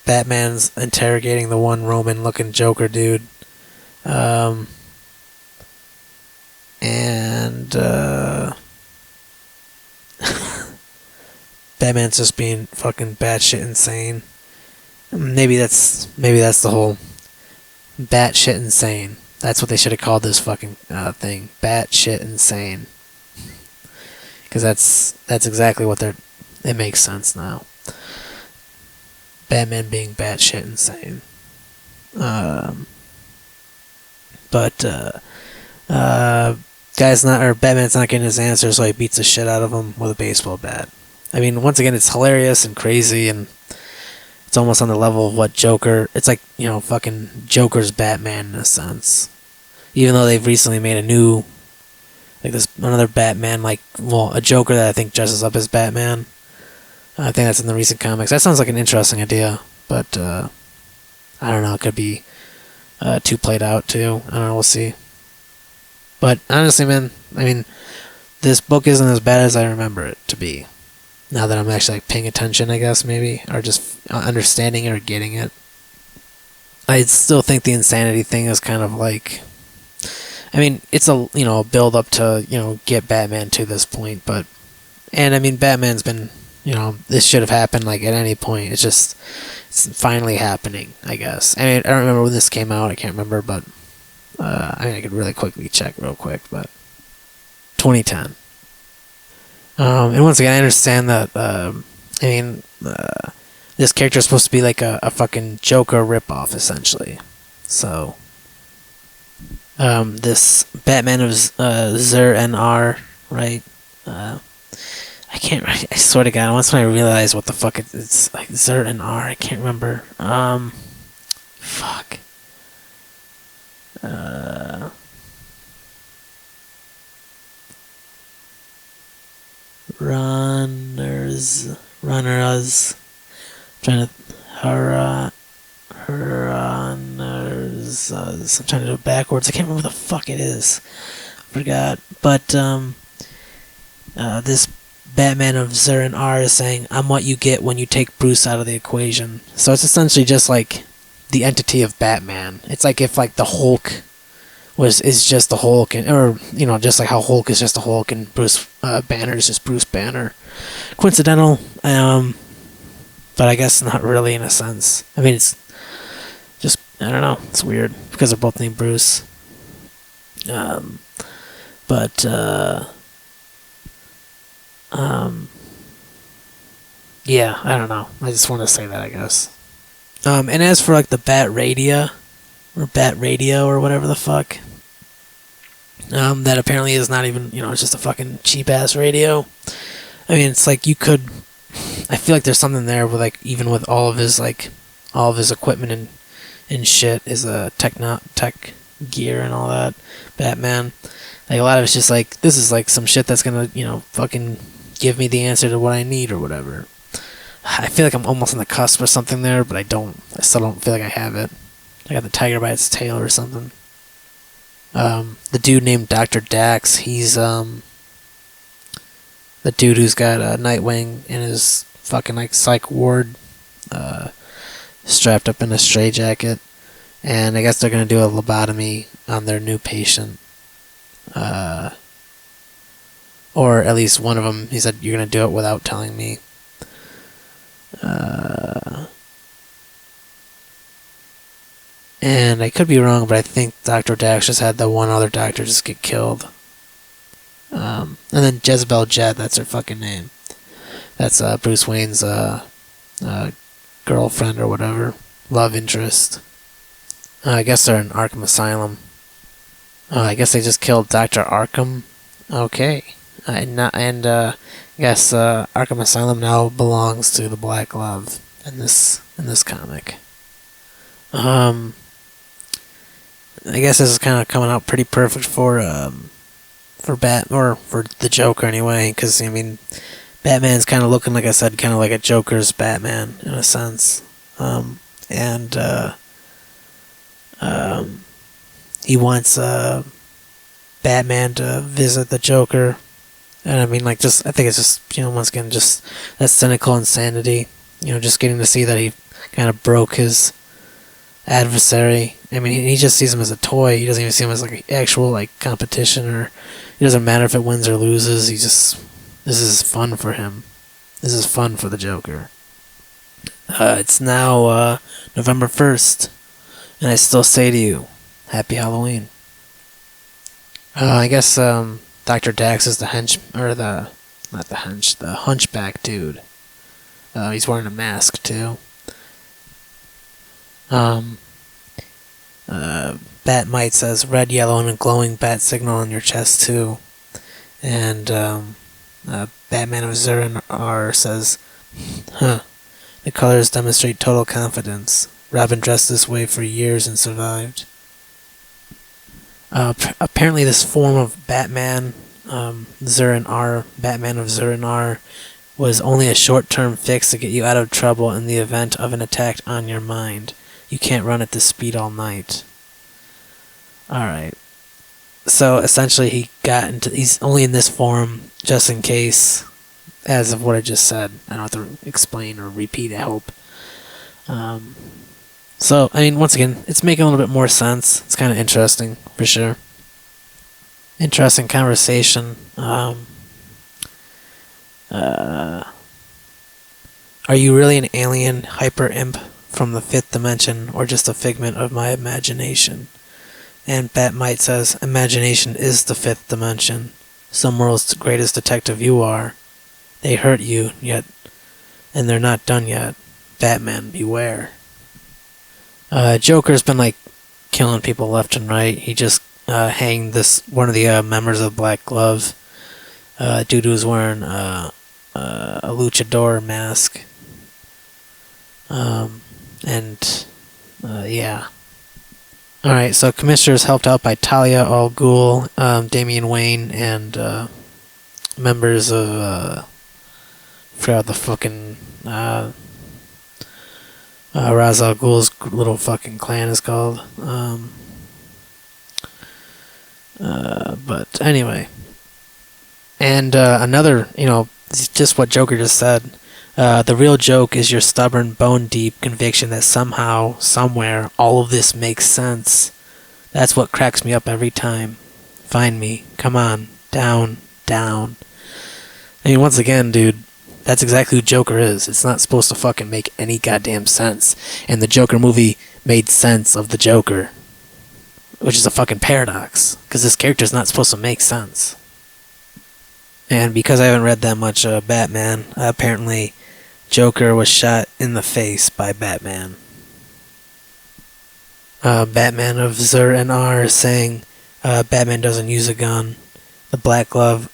Batman's interrogating the one Roman-looking Joker dude. And Batman's just being fucking batshit insane. Maybe that's the whole batshit insane. That's what they should have called this fucking thing, batshit insane. Because that's exactly what they're. It makes sense now. Batman being batshit insane. Batman's not getting his answer, so he beats the shit out of him with a baseball bat. I mean, once again, it's hilarious and crazy, and it's almost on the level of what Joker. It's like, you know, fucking Joker's Batman in a sense. Even though they've recently made a new, like this another Batman, like, well, a Joker that I think dresses up as Batman. I think that's in the recent comics. That sounds like an interesting idea, but I don't know. It could be too played out too. I don't know. We'll see. But honestly, man, I mean, this book isn't as bad as I remember it to be. Now that I'm actually like paying attention, I guess maybe, or just understanding it or getting it. I still think the insanity thing is kind of like, I mean, it's a build up to get Batman to this point, and I mean Batman's been. This should have happened like at any point. It's finally happening, I guess. I mean, I don't remember when this came out. I can't remember, but I mean, I could really quickly check real quick, but 2010. And once again, I understand that. This character is supposed to be like a fucking Joker ripoff, essentially. So, this Batman of Zur-En-Arrh, right? I can't. I swear to God, once when I realize what the fuck it's like Zur-En-Arrh, I can't remember. Fuck. Runners. Trying to runners. I'm trying to do it backwards. I can't remember what the fuck it is. Forgot. But this Batman of Zur-En-Arrh is saying, "I'm what you get when you take Bruce out of the equation." So it's essentially just like the entity of Batman. It's like if like the Hulk is just the Hulk, or just like how Hulk is just the Hulk and Bruce Banner is just Bruce Banner. Coincidental, but I guess not really in a sense. I mean, it's just, I don't know. It's weird because they're both named Bruce. Yeah, I don't know. I just want to say that, I guess. And as for like the Bat Radio or whatever the fuck, that apparently is not even, it's just a fucking cheap ass radio. I mean, it's like I feel like there's something there with like, even with all of his equipment and shit, his tech gear and all that, Batman. Like a lot of it's just like, this is like some shit that's gonna, fucking give me the answer to what I need or whatever. I feel like I'm almost on the cusp or something there, but I still don't feel like I have it. I got the tiger by its tail or something. The dude named Dr. Dax, he's the dude who's got Nightwing in his fucking like psych ward, strapped up in a straitjacket, and I guess they're gonna do a lobotomy on their new patient. Or at least one of them, he said, "You're gonna do it without telling me." And I could be wrong, but I think Dr. Dax just had the one other doctor just get killed. And then Jezebel Jet, that's her fucking name. That's Bruce Wayne's girlfriend or whatever, love interest. I guess they're in Arkham Asylum. I guess they just killed Dr. Arkham. Okay. I guess Arkham Asylum now belongs to the Black Glove in this comic. I guess this is kind of coming out pretty perfect for the Joker anyway, because I mean, Batman's kind of looking, like I said, kind of like a Joker's Batman in a sense, and he wants Batman to visit the Joker. And I mean, like, I think it's just, once again, just that cynical insanity. Just getting to see that he kind of broke his adversary. I mean, he just sees him as a toy. He doesn't even see him as, like, actual, like, competition, or it doesn't matter if it wins or loses. This is fun for him. This is fun for the Joker. It's now November 1st, and I still say to you, Happy Halloween. I guess Dr. Dax is the hunchback dude. He's wearing a mask too. Batmite says red, yellow, and a glowing bat signal on your chest too. And Batman of Zurin R says, the colors demonstrate total confidence. Robin dressed this way for years and survived. Apparently this form of Batman, Batman of Zurin R, was only a short-term fix to get you out of trouble in the event of an attack on your mind. You can't run at this speed all night. Alright. So essentially he's only in this form just in case, as of what I just said. I don't have to explain or repeat, I hope. So, I mean, once again, it's making a little bit more sense. It's kind of interesting, for sure. Interesting conversation. Are you really an alien hyper-imp from the 5th dimension, or just a figment of my imagination? And Batmite says, imagination is the 5th dimension. Some world's greatest detective you are. They hurt you, and they're not done yet. Batman, beware. Joker's been, like, killing people left and right. He just hanged one of the members of Black Glove. Dude who was wearing a luchador mask. Yeah. Alright, so Commissioner's helped out by Talia al Ghul, Damian Wayne, and members of forgot the fucking Ra's al Ghul's little fucking clan is called. But anyway. And another, just what Joker just said. The real joke is your stubborn, bone-deep conviction that somehow, somewhere, all of this makes sense. That's what cracks me up every time. Find me. Come on. Down. Down. I mean, once again, dude, that's exactly who Joker is. It's not supposed to fucking make any goddamn sense. And the Joker movie made sense of the Joker. Which is a fucking paradox. Because this character's not supposed to make sense. And because I haven't read that much Batman, apparently Joker was shot in the face by Batman. Batman of Zur and R saying Batman doesn't use a gun. The Black Glove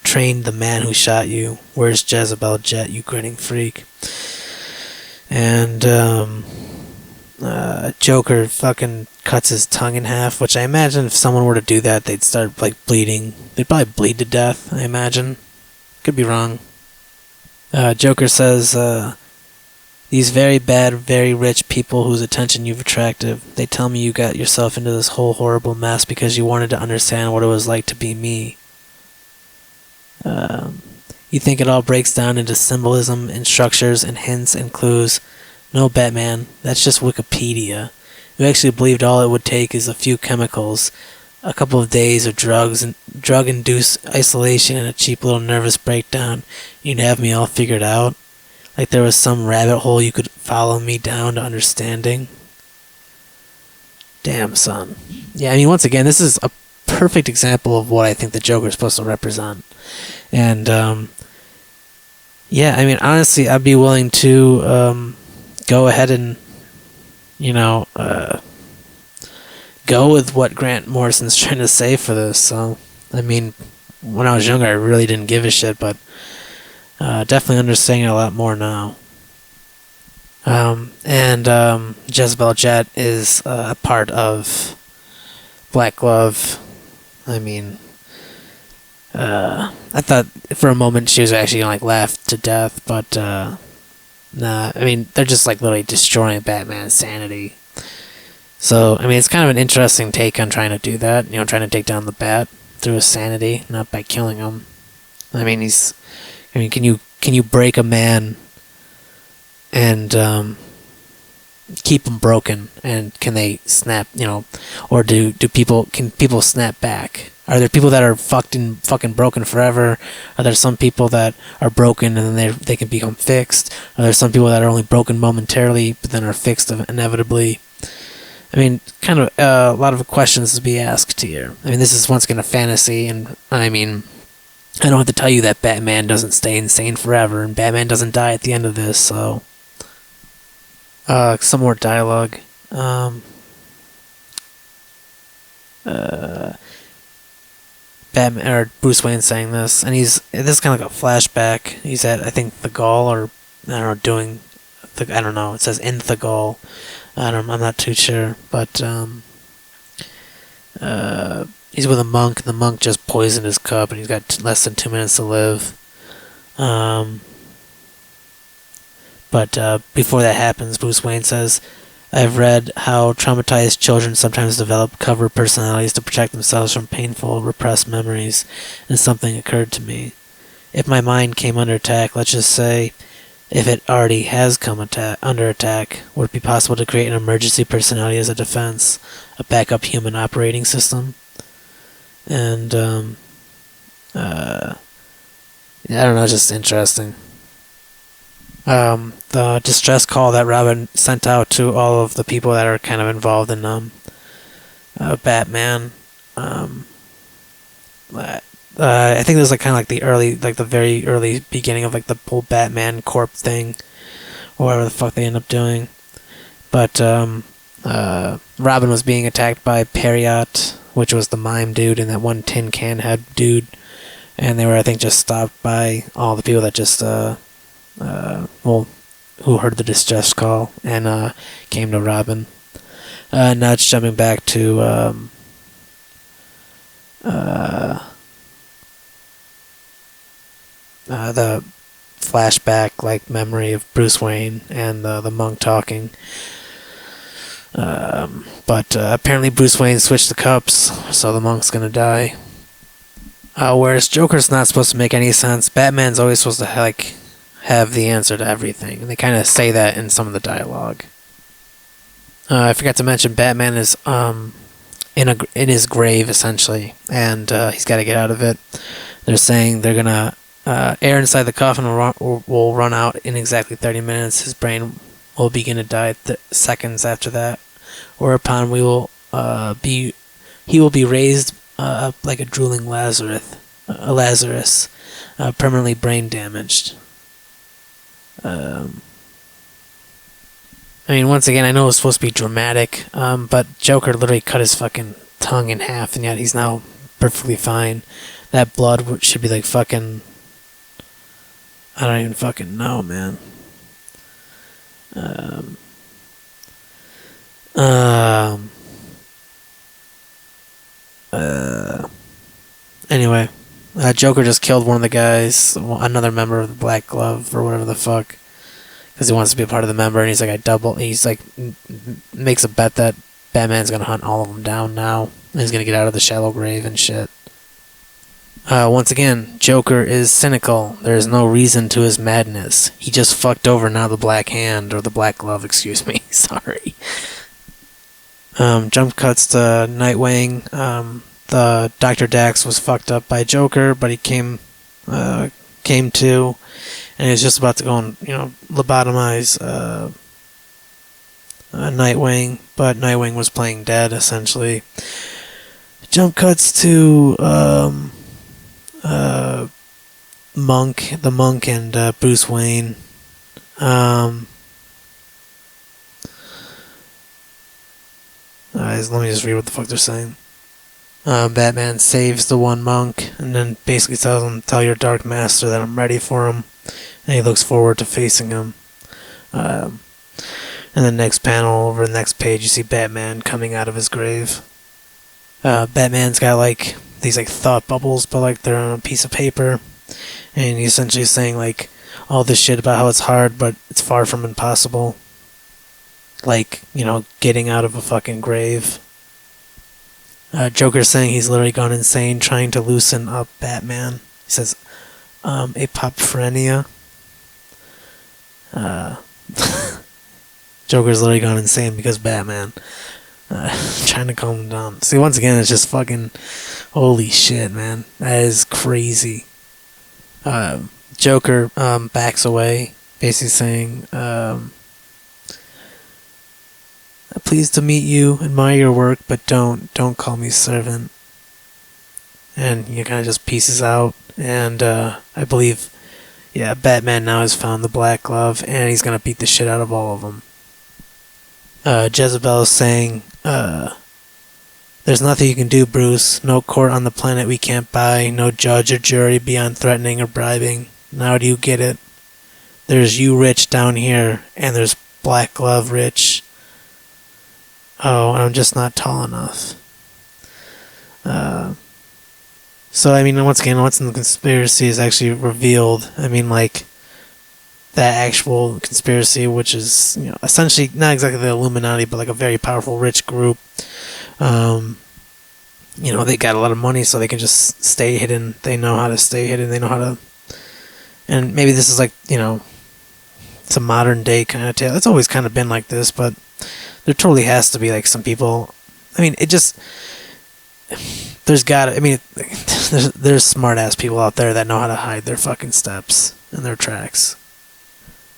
trained the man who shot you. Where's Jezebel Jet, you grinning freak? And Joker fucking cuts his tongue in half, which I imagine if someone were to do that, they'd start like bleeding. They'd probably bleed to death, I imagine. Could be wrong. Joker says, these very bad, very rich people whose attention you've attracted, they tell me you got yourself into this whole horrible mess because you wanted to understand what it was like to be me. You think it all breaks down into symbolism and structures and hints and clues. No, Batman, that's just Wikipedia. You actually believed all it would take is a few chemicals, a couple of days of drug-induced isolation, and a cheap little nervous breakdown. You'd have me all figured out. Like there was some rabbit hole you could follow me down to understanding. Damn, son. Yeah, I mean, once again, this is a perfect example of what I think the Joker is supposed to represent. And yeah, I mean, honestly, I'd be willing to go ahead and go with what Grant Morrison's trying to say for this. So, I mean, when I was younger, I really didn't give a shit, but definitely understanding it a lot more now. And Jezebel Jet is a part of Black Glove. I mean, I thought for a moment she was actually gonna laugh to death, but nah. I mean, they're just literally destroying Batman's sanity. So I mean, it's kind of an interesting take on trying to do that. Trying to take down the Bat through his sanity, not by killing him. I mean, can you break a man and keep them broken, and can they snap, or can people snap back? Are there people that are fucking broken forever? Are there some people that are broken and then they can become fixed? Are there some people that are only broken momentarily but then are fixed inevitably? I mean, kind of a lot of questions to be asked here. I mean, this is once again a fantasy, and I mean, I don't have to tell you that Batman doesn't stay insane forever, and Batman doesn't die at the end of this, so some more dialogue. Batman or Bruce Wayne saying this, and this is kind of like a flashback. He's at, I think, the Gaul, or I don't know. It says in the Gaul. I'm not too sure, but he's with a monk, and the monk just poisoned his cup, and he's got less than 2 minutes to live. But before that happens, Bruce Wayne says, "I've read how traumatized children sometimes develop covert personalities to protect themselves from painful, repressed memories, and something occurred to me. If my mind came under attack, let's just say, if it already has come under attack, would it be possible to create an emergency personality as a defense, a backup human operating system?" And, I don't know, it's just interesting. The distress call that Robin sent out to all of the people that are kind of involved in Batman. I think there's kind of the very early beginning of the whole Batman Corp thing, or whatever the fuck they end up doing. But Robin was being attacked by Periot, which was the mime dude, and that one tin can head dude, and they were, I think, just stopped by all the people that just who heard the distress call and came to Robin. Now it's jumping back to the flashback memory of Bruce Wayne and the monk talking. But apparently Bruce Wayne switched the cups, so the monk's gonna die. Whereas Joker's not supposed to make any sense. Batman's always supposed to have the answer to everything, and they kind of say that in some of the dialogue. I forgot to mention Batman is in his grave essentially, and he's got to get out of it. They're saying they're gonna air inside the coffin will run out in exactly 30 minutes. His brain will begin to die seconds after that, whereupon he will be raised up like a drooling Lazarus, permanently brain damaged. I mean, once again, I know it's supposed to be dramatic, but Joker literally cut his fucking tongue in half, and yet he's now perfectly fine. That blood should be fucking... I don't even fucking know, man. Anyway, Joker just killed one of the guys, another member of the Black Glove, or whatever the fuck, because he wants to be a part of the member, and he's makes a bet that Batman's gonna hunt all of them down now, and he's gonna get out of the shallow grave and shit. Once again, Joker is cynical. There is no reason to his madness. He just fucked over now the Black Hand, or the Black Glove, excuse me, sorry. Jump cuts to Nightwing. The Dr. Dax was fucked up by Joker, but he came to, and he was just about to go and, lobotomize Nightwing, but Nightwing was playing dead, essentially. Jump cuts to the monk and Bruce Wayne. Let me just read what the fuck they're saying. Batman saves the one monk and then basically tells him, "Tell your Dark Master that I'm ready for him," and he looks forward to facing him. And the next panel, over the next page, you see Batman coming out of his grave. Batman's got like these like thought bubbles, but like they're on a piece of paper, and he's essentially saying like all this shit about how it's hard, but it's far from impossible. Like, you know, getting out of a fucking grave. Joker's saying he's literally gone insane trying to loosen up Batman. He says, apophrenia. Joker's literally gone insane because Batman. Trying to calm him down. See, once again, it's just fucking... Holy shit, man. That is crazy. Joker backs away, basically saying, "Pleased to meet you, admire your work, but don't call me servant." And he kind of just pieces out, and I believe, yeah, Batman now has found the Black Glove, and he's gonna beat the shit out of all of them. Jezebel is saying, "There's nothing you can do, Bruce. No court on the planet we can't buy, no judge or jury beyond threatening or bribing. Now do you get it? There's you rich down here, and there's Black Glove rich. Oh, I'm just not tall enough." So, I mean, once again, what's in the conspiracy is actually revealed. I mean, like, that actual conspiracy, which is, you know, essentially not exactly the Illuminati, but like a very powerful rich group. You know, they got a lot of money, so they can just stay hidden. They know how to stay hidden. They know how to... And maybe this is like, you know, it's a modern day kind of tale. It's always kind of been like this, but there totally has to be like some people... I mean, it just... There's smart ass people out there that know how to hide their fucking steps and their tracks.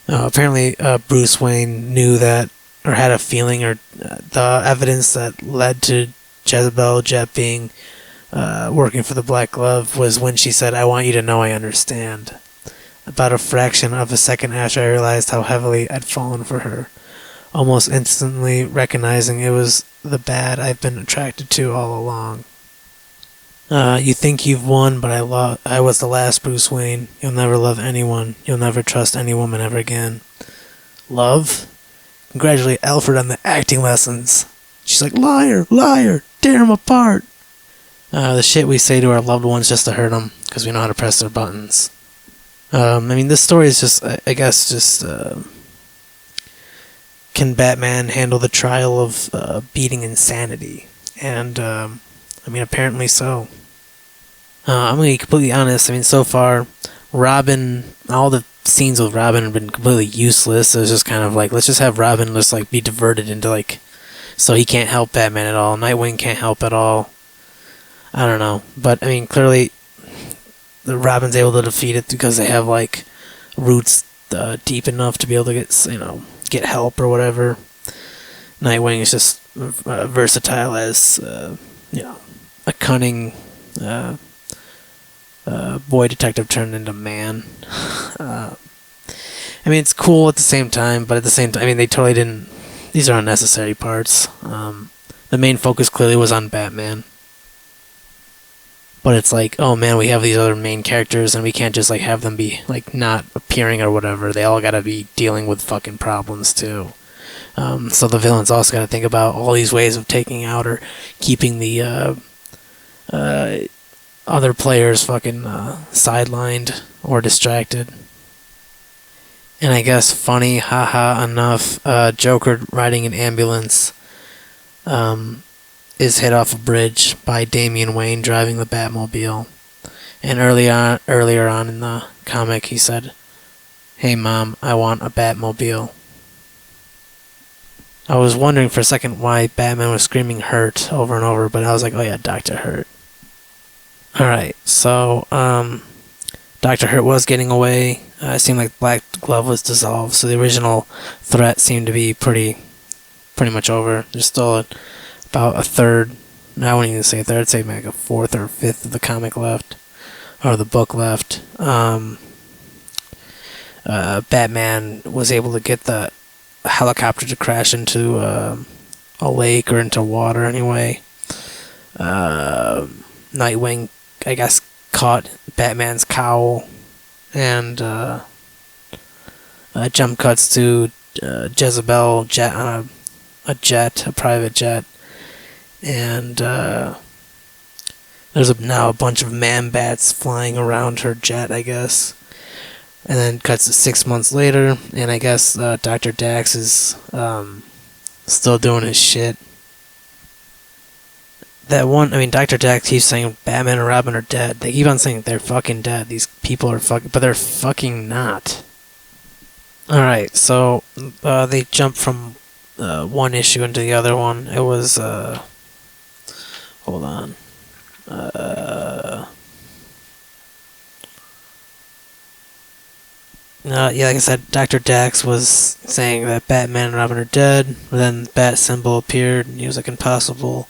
Apparently, Bruce Wayne knew that, or had a feeling, or the evidence that led to Jezebel Jet being working for the Black Glove was when she said, "I want you to know I understand." About a fraction of a second after I realized how heavily I'd fallen for her, almost instantly recognizing it was the bad I've been attracted to all along. You think you've won, but I was the last Bruce Wayne. You'll never love anyone. You'll never trust any woman ever again. Love? Congratulate Alfred on the acting lessons. She's like, "Liar, liar, tear him apart." The shit we say to our loved ones just to hurt them, because we know how to press their buttons. I mean, this story is just, I guess, just... can Batman handle the trial of beating insanity? And, I mean, apparently so. I'm going to be completely honest. I mean, so far, Robin, all the scenes with Robin have been completely useless. It was just kind of like, let's just have Robin just, like, be diverted into, like, so he can't help Batman at all. Nightwing can't help at all. I don't know. But, I mean, clearly, Robin's able to defeat it because they have, like, roots deep enough to be able to get, you know, get help or whatever. Nightwing is just versatile as, you know, a cunning boy detective turned into man. I mean, it's cool at the same time, but at the same time, I mean, they totally didn't... These are unnecessary parts. The main focus clearly was on Batman. But it's like, oh man, we have these other main characters, and we can't just, like, have them be, like, not appearing or whatever. They all gotta be dealing with fucking problems, too. So the villains also gotta think about all these ways of taking out or keeping the, other players fucking, sidelined or distracted. And I guess funny, haha, enough, Joker riding an ambulance, is hit off a bridge by Damian Wayne driving the Batmobile. And earlier on in the comic, he said, "Hey Mom, I want a Batmobile." I was wondering for a second why Batman was screaming "Hurt" over and over, but I was like, oh yeah, Dr. Hurt. Alright, so, Dr. Hurt was getting away. It seemed like Black Glove was dissolved, so the original threat seemed to be pretty much over. There's still about a third I wouldn't even say a third. I'd say like a fourth or fifth of the comic left, or the book left. Batman was able to get the helicopter to crash into a lake or into water anyway. Nightwing, I guess, caught Batman's cowl, and jump cuts to Jezebel jet on a private jet, and there's now a bunch of man-bats flying around her jet, I guess. And then cuts to 6 months later, and I guess Dr. Dax is still doing his shit. Dr. Dax keeps saying Batman and Robin are dead. They keep on saying they're fucking dead. These people are fucking, but they're fucking not. Alright, so they jump from one issue into the other one. It was, hold on. Like I said, Dr. Dax was saying that Batman and Robin are dead, but then the bat symbol appeared, and he was like, impossible.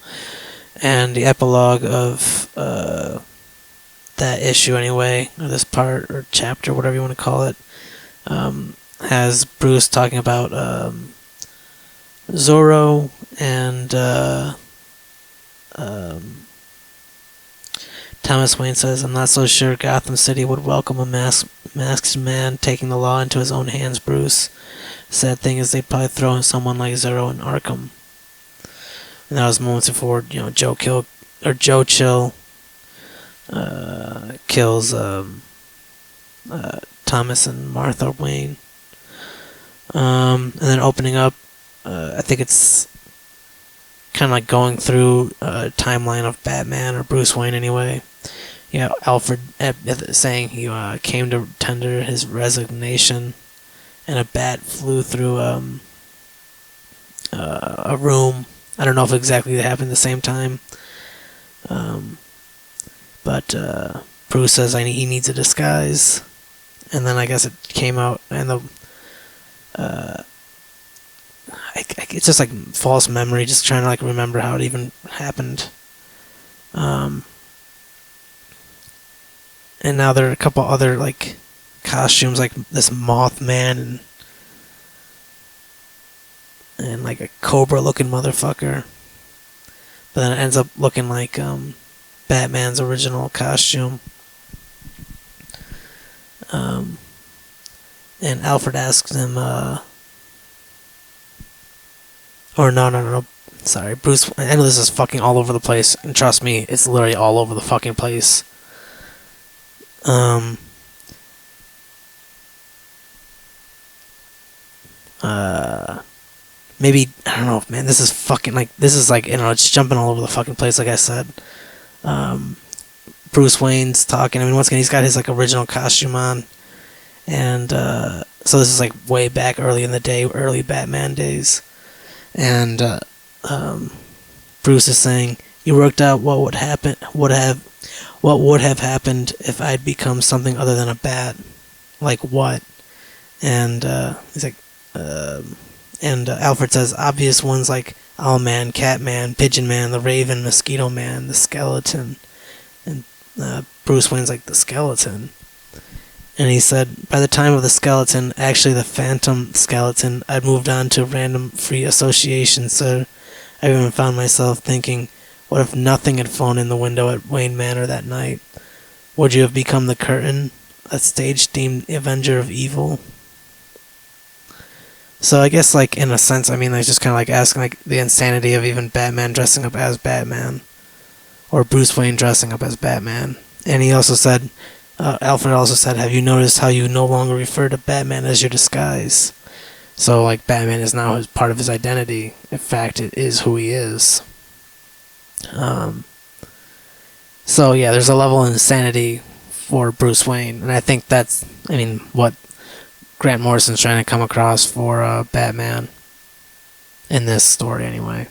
And the epilogue of that issue, anyway, or this part, or chapter, whatever you want to call it, has Bruce talking about Zorro and Thomas Wayne says, I'm not so sure Gotham City would welcome a masked man taking the law into his own hands, Bruce. Sad thing is they'd probably throw in someone like Zorro in Arkham. And that was moments before, Joe Chill kills Thomas and Martha Wayne. And then opening up, I think it's kind of like going through a timeline of Batman, or Bruce Wayne anyway. Alfred saying he came to tender his resignation, and a bat flew through a room. I don't know if exactly that happened at the same time, but Bruce says he needs a disguise, and then I guess it came out, and it's just like false memory, just trying to like remember how it even happened. And now there are a couple other like costumes, like this Mothman and like a cobra looking motherfucker. But then it ends up looking like Batman's original costume. And Alfred asks him, or no. Sorry, Bruce. I know this is fucking all over the place, and trust me, it's literally all over the fucking place. Maybe, I don't know, man, this is fucking, like, it's jumping all over the fucking place, like I said. Bruce Wayne's talking, once again, he's got his, like, original costume on, and, so this is, like, way back early in the day, early Batman days, and, Bruce is saying, you worked out what would have happened if I'd become something other than a bat. Like what? And he's like, and Alfred says obvious ones like Owlman, Catman, Pigeon Man, the Raven, Mosquito Man, the Skeleton. And Bruce Wayne's like, the Skeleton? And he said, by the time of the Skeleton, actually the Phantom Skeleton, I'd moved on to random free association, so I even found myself thinking, what if nothing had flown in the window at Wayne Manor that night? Would you have become the Curtain, a stage-themed Avenger of Evil? So I guess, like, in a sense, they're just kind of like asking, like, the insanity of even Batman dressing up as Batman, or Bruce Wayne dressing up as Batman. And he also said, Alfred also said, have you noticed how you no longer refer to Batman as your disguise? So, like, Batman is now part of his identity. In fact, it is who he is. So, yeah, there's a level of insanity for Bruce Wayne. And I think that's, what Grant Morrison's trying to come across for Batman. In this story, anyway.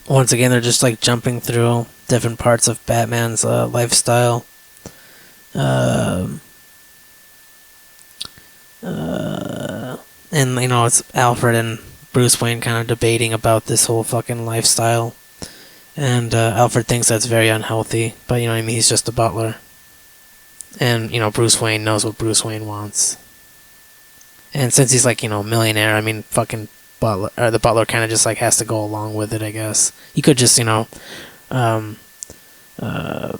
Once again, they're just, like, jumping through different parts of Batman's lifestyle. And, it's Alfred and Bruce Wayne kind of debating about this whole fucking lifestyle. And Alfred thinks that's very unhealthy, but you know what I mean, he's just a butler. And, you know, Bruce Wayne knows what Bruce Wayne wants. And since he's like, you know, a millionaire, I mean, fucking butler, or the butler kind of just like has to go along with it, I guess. He could just, you know, um, uh,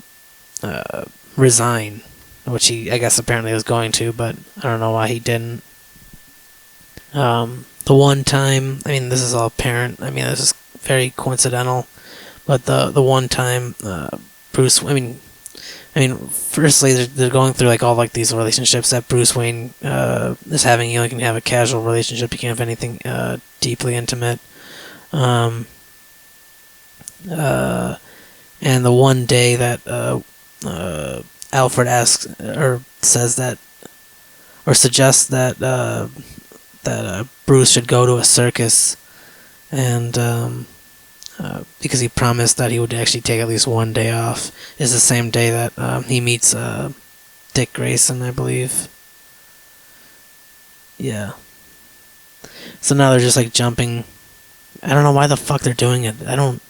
resign, which he, I guess, apparently was going to, but I don't know why he didn't. The one time, I mean, this is all apparent. I mean, this is very coincidental, but the one time Bruce, I mean, firstly, they're going through like all like these relationships that Bruce Wayne is having. You only can have a casual relationship. You can't have anything deeply intimate. Um, and the one day that Alfred asks or says that or suggests that Bruce should go to a circus, and because he promised that he would actually take at least one day off, is the same day that he meets Dick Grayson, I believe. Yeah. So now they're just like jumping. I don't know why the fuck they're doing it. I'm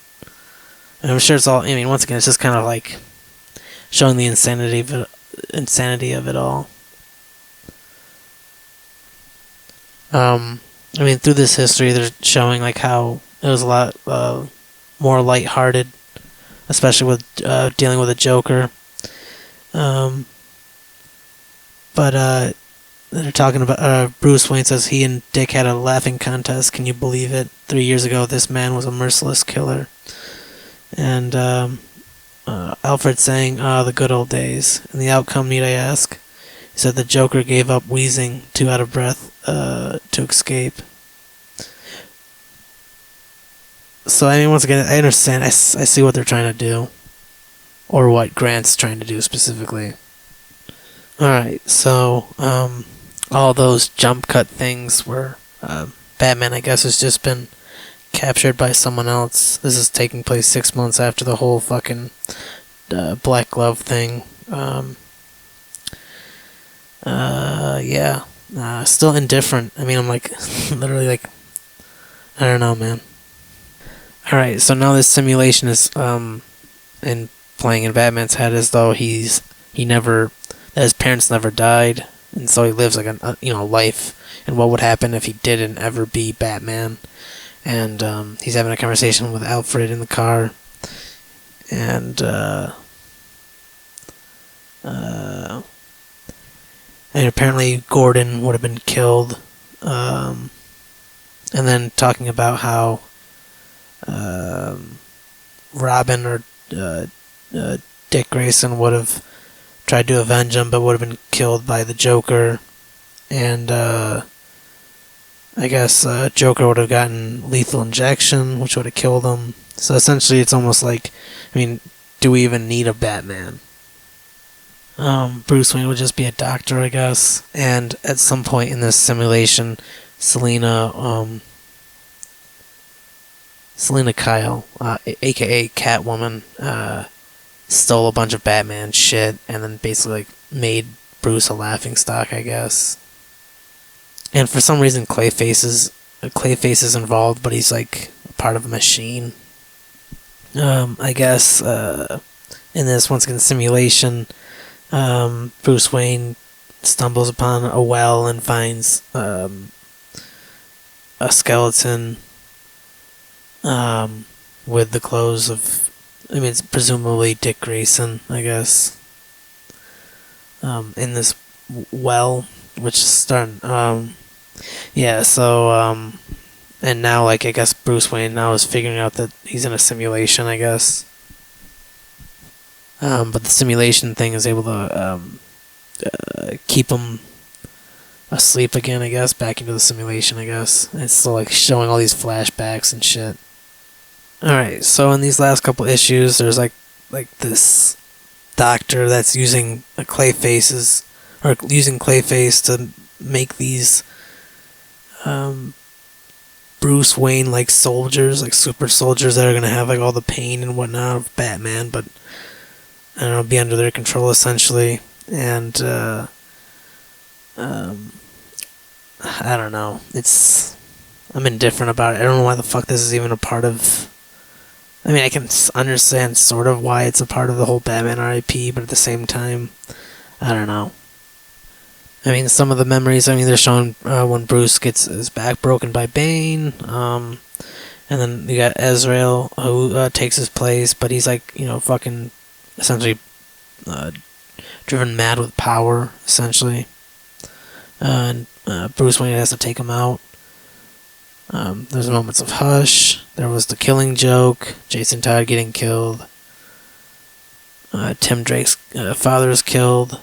sure it's all. I mean, once again, it's just kind of like showing the insanity of it all. I mean, through this history, they're showing like how it was a lot more lighthearted, especially with dealing with a Joker. But they're talking about Bruce Wayne says he and Dick had a laughing contest. Can you believe it? 3 years ago, this man was a merciless killer. And Alfred saying, the good old days. And the outcome, need I ask? He said the Joker gave up, wheezing, too out of breath to escape. So, I mean, once again, I understand. I see what they're trying to do. Or what Grant's trying to do specifically. Alright, so, all those jump cut things were, Batman, I guess, has just been captured by someone else. This is taking place 6 months after the whole fucking Black Glove thing. Yeah. Still indifferent. I mean, I'm like, literally like, I don't know, man. Alright, so now this simulation is, in playing in Batman's head as though that his parents never died, and so he lives like a life, and what would happen if he didn't ever be Batman. And he's having a conversation with Alfred in the car, and apparently Gordon would have been killed, and then talking about how Robin or Dick Grayson would have tried to avenge him, but would have been killed by the Joker, and I guess Joker would have gotten lethal injection, which would have killed him. So essentially, it's almost like, I mean, do we even need a Batman? Bruce Wayne would just be a doctor, I guess. And at some point in this simulation, Selina Kyle, aka Catwoman, stole a bunch of Batman shit and then basically like made Bruce a laughingstock, I guess. And for some reason, Clayface is involved, but he's like part of a machine. I guess in this once again simulation, Bruce Wayne stumbles upon a well and finds a skeleton with the clothes of, I mean, it's presumably Dick Grayson, I guess, in this well, which is starting, yeah, so, and now, like, I guess Bruce Wayne now is figuring out that he's in a simulation, I guess. But the simulation thing is able to keep him asleep again, I guess, back into the simulation, I guess. It's still like showing all these flashbacks and shit. Alright, so in these last couple issues, there's like this doctor that's using Clayface to make these Bruce Wayne like soldiers, like super soldiers that are gonna have like all the pain and whatnot of Batman, but I don't know, be under their control essentially. And I don't know. I'm indifferent about it. I don't know why the fuck this is even a part of I mean, I can understand sort of why it's a part of the whole Batman R.I.P., but at the same time, I don't know. I mean, some of the memories, I mean, they're showing when Bruce gets his back broken by Bane, and then you got Azrael, who takes his place, but he's like, fucking essentially driven mad with power, essentially. And Bruce Wayne has to take him out. There's moments of Hush. There was the Killing Joke. Jason Todd getting killed. Tim Drake's father is killed.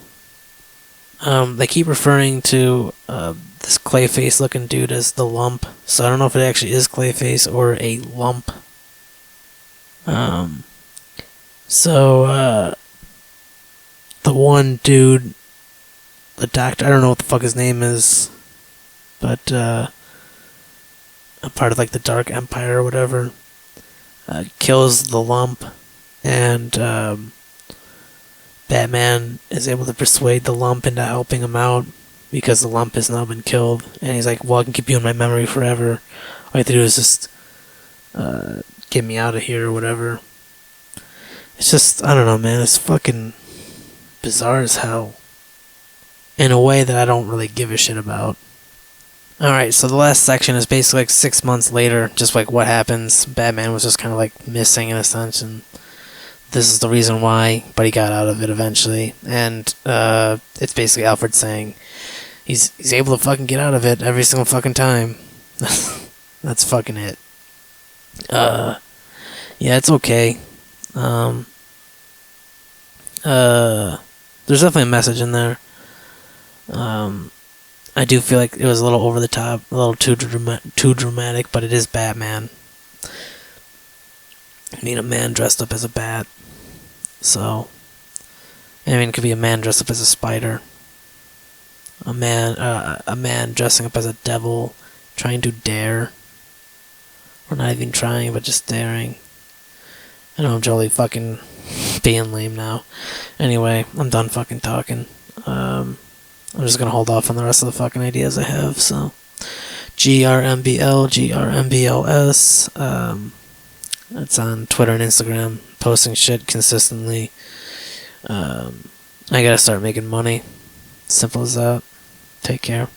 They keep referring to this Clayface looking dude as the Lump. So I don't know if it actually is Clayface or a lump. So the one dude, the doctor, I don't know what the fuck his name is, but a part of like the Dark Empire or whatever, kills the Lump, and Batman is able to persuade the Lump into helping him out because the Lump has now been killed, and he's like, well, I can keep you in my memory forever. All you have to do is just get me out of here or whatever. It's just, I don't know, man, it's fucking bizarre as hell in a way that I don't really give a shit about. Alright, so the last section is basically like 6 months later, just like what happens. Batman was just kind of like missing in a sense, and this is the reason why, but he got out of it eventually. And it's basically Alfred saying he's able to fucking get out of it every single fucking time. That's fucking it. Yeah, it's okay. There's definitely a message in there. I do feel like it was a little over the top, a little too dramatic, but it is Batman. I mean, a man dressed up as a bat. So, I mean, it could be a man dressed up as a spider. A man dressing up as a devil, trying to dare. Or not even trying, but just daring. I know I'm totally fucking being lame now. Anyway, I'm done fucking talking. I'm just gonna hold off on the rest of the fucking ideas I have, so. GRMBL, GRMBLS. It's on Twitter and Instagram, posting shit consistently. I gotta start making money. Simple as that. Take care.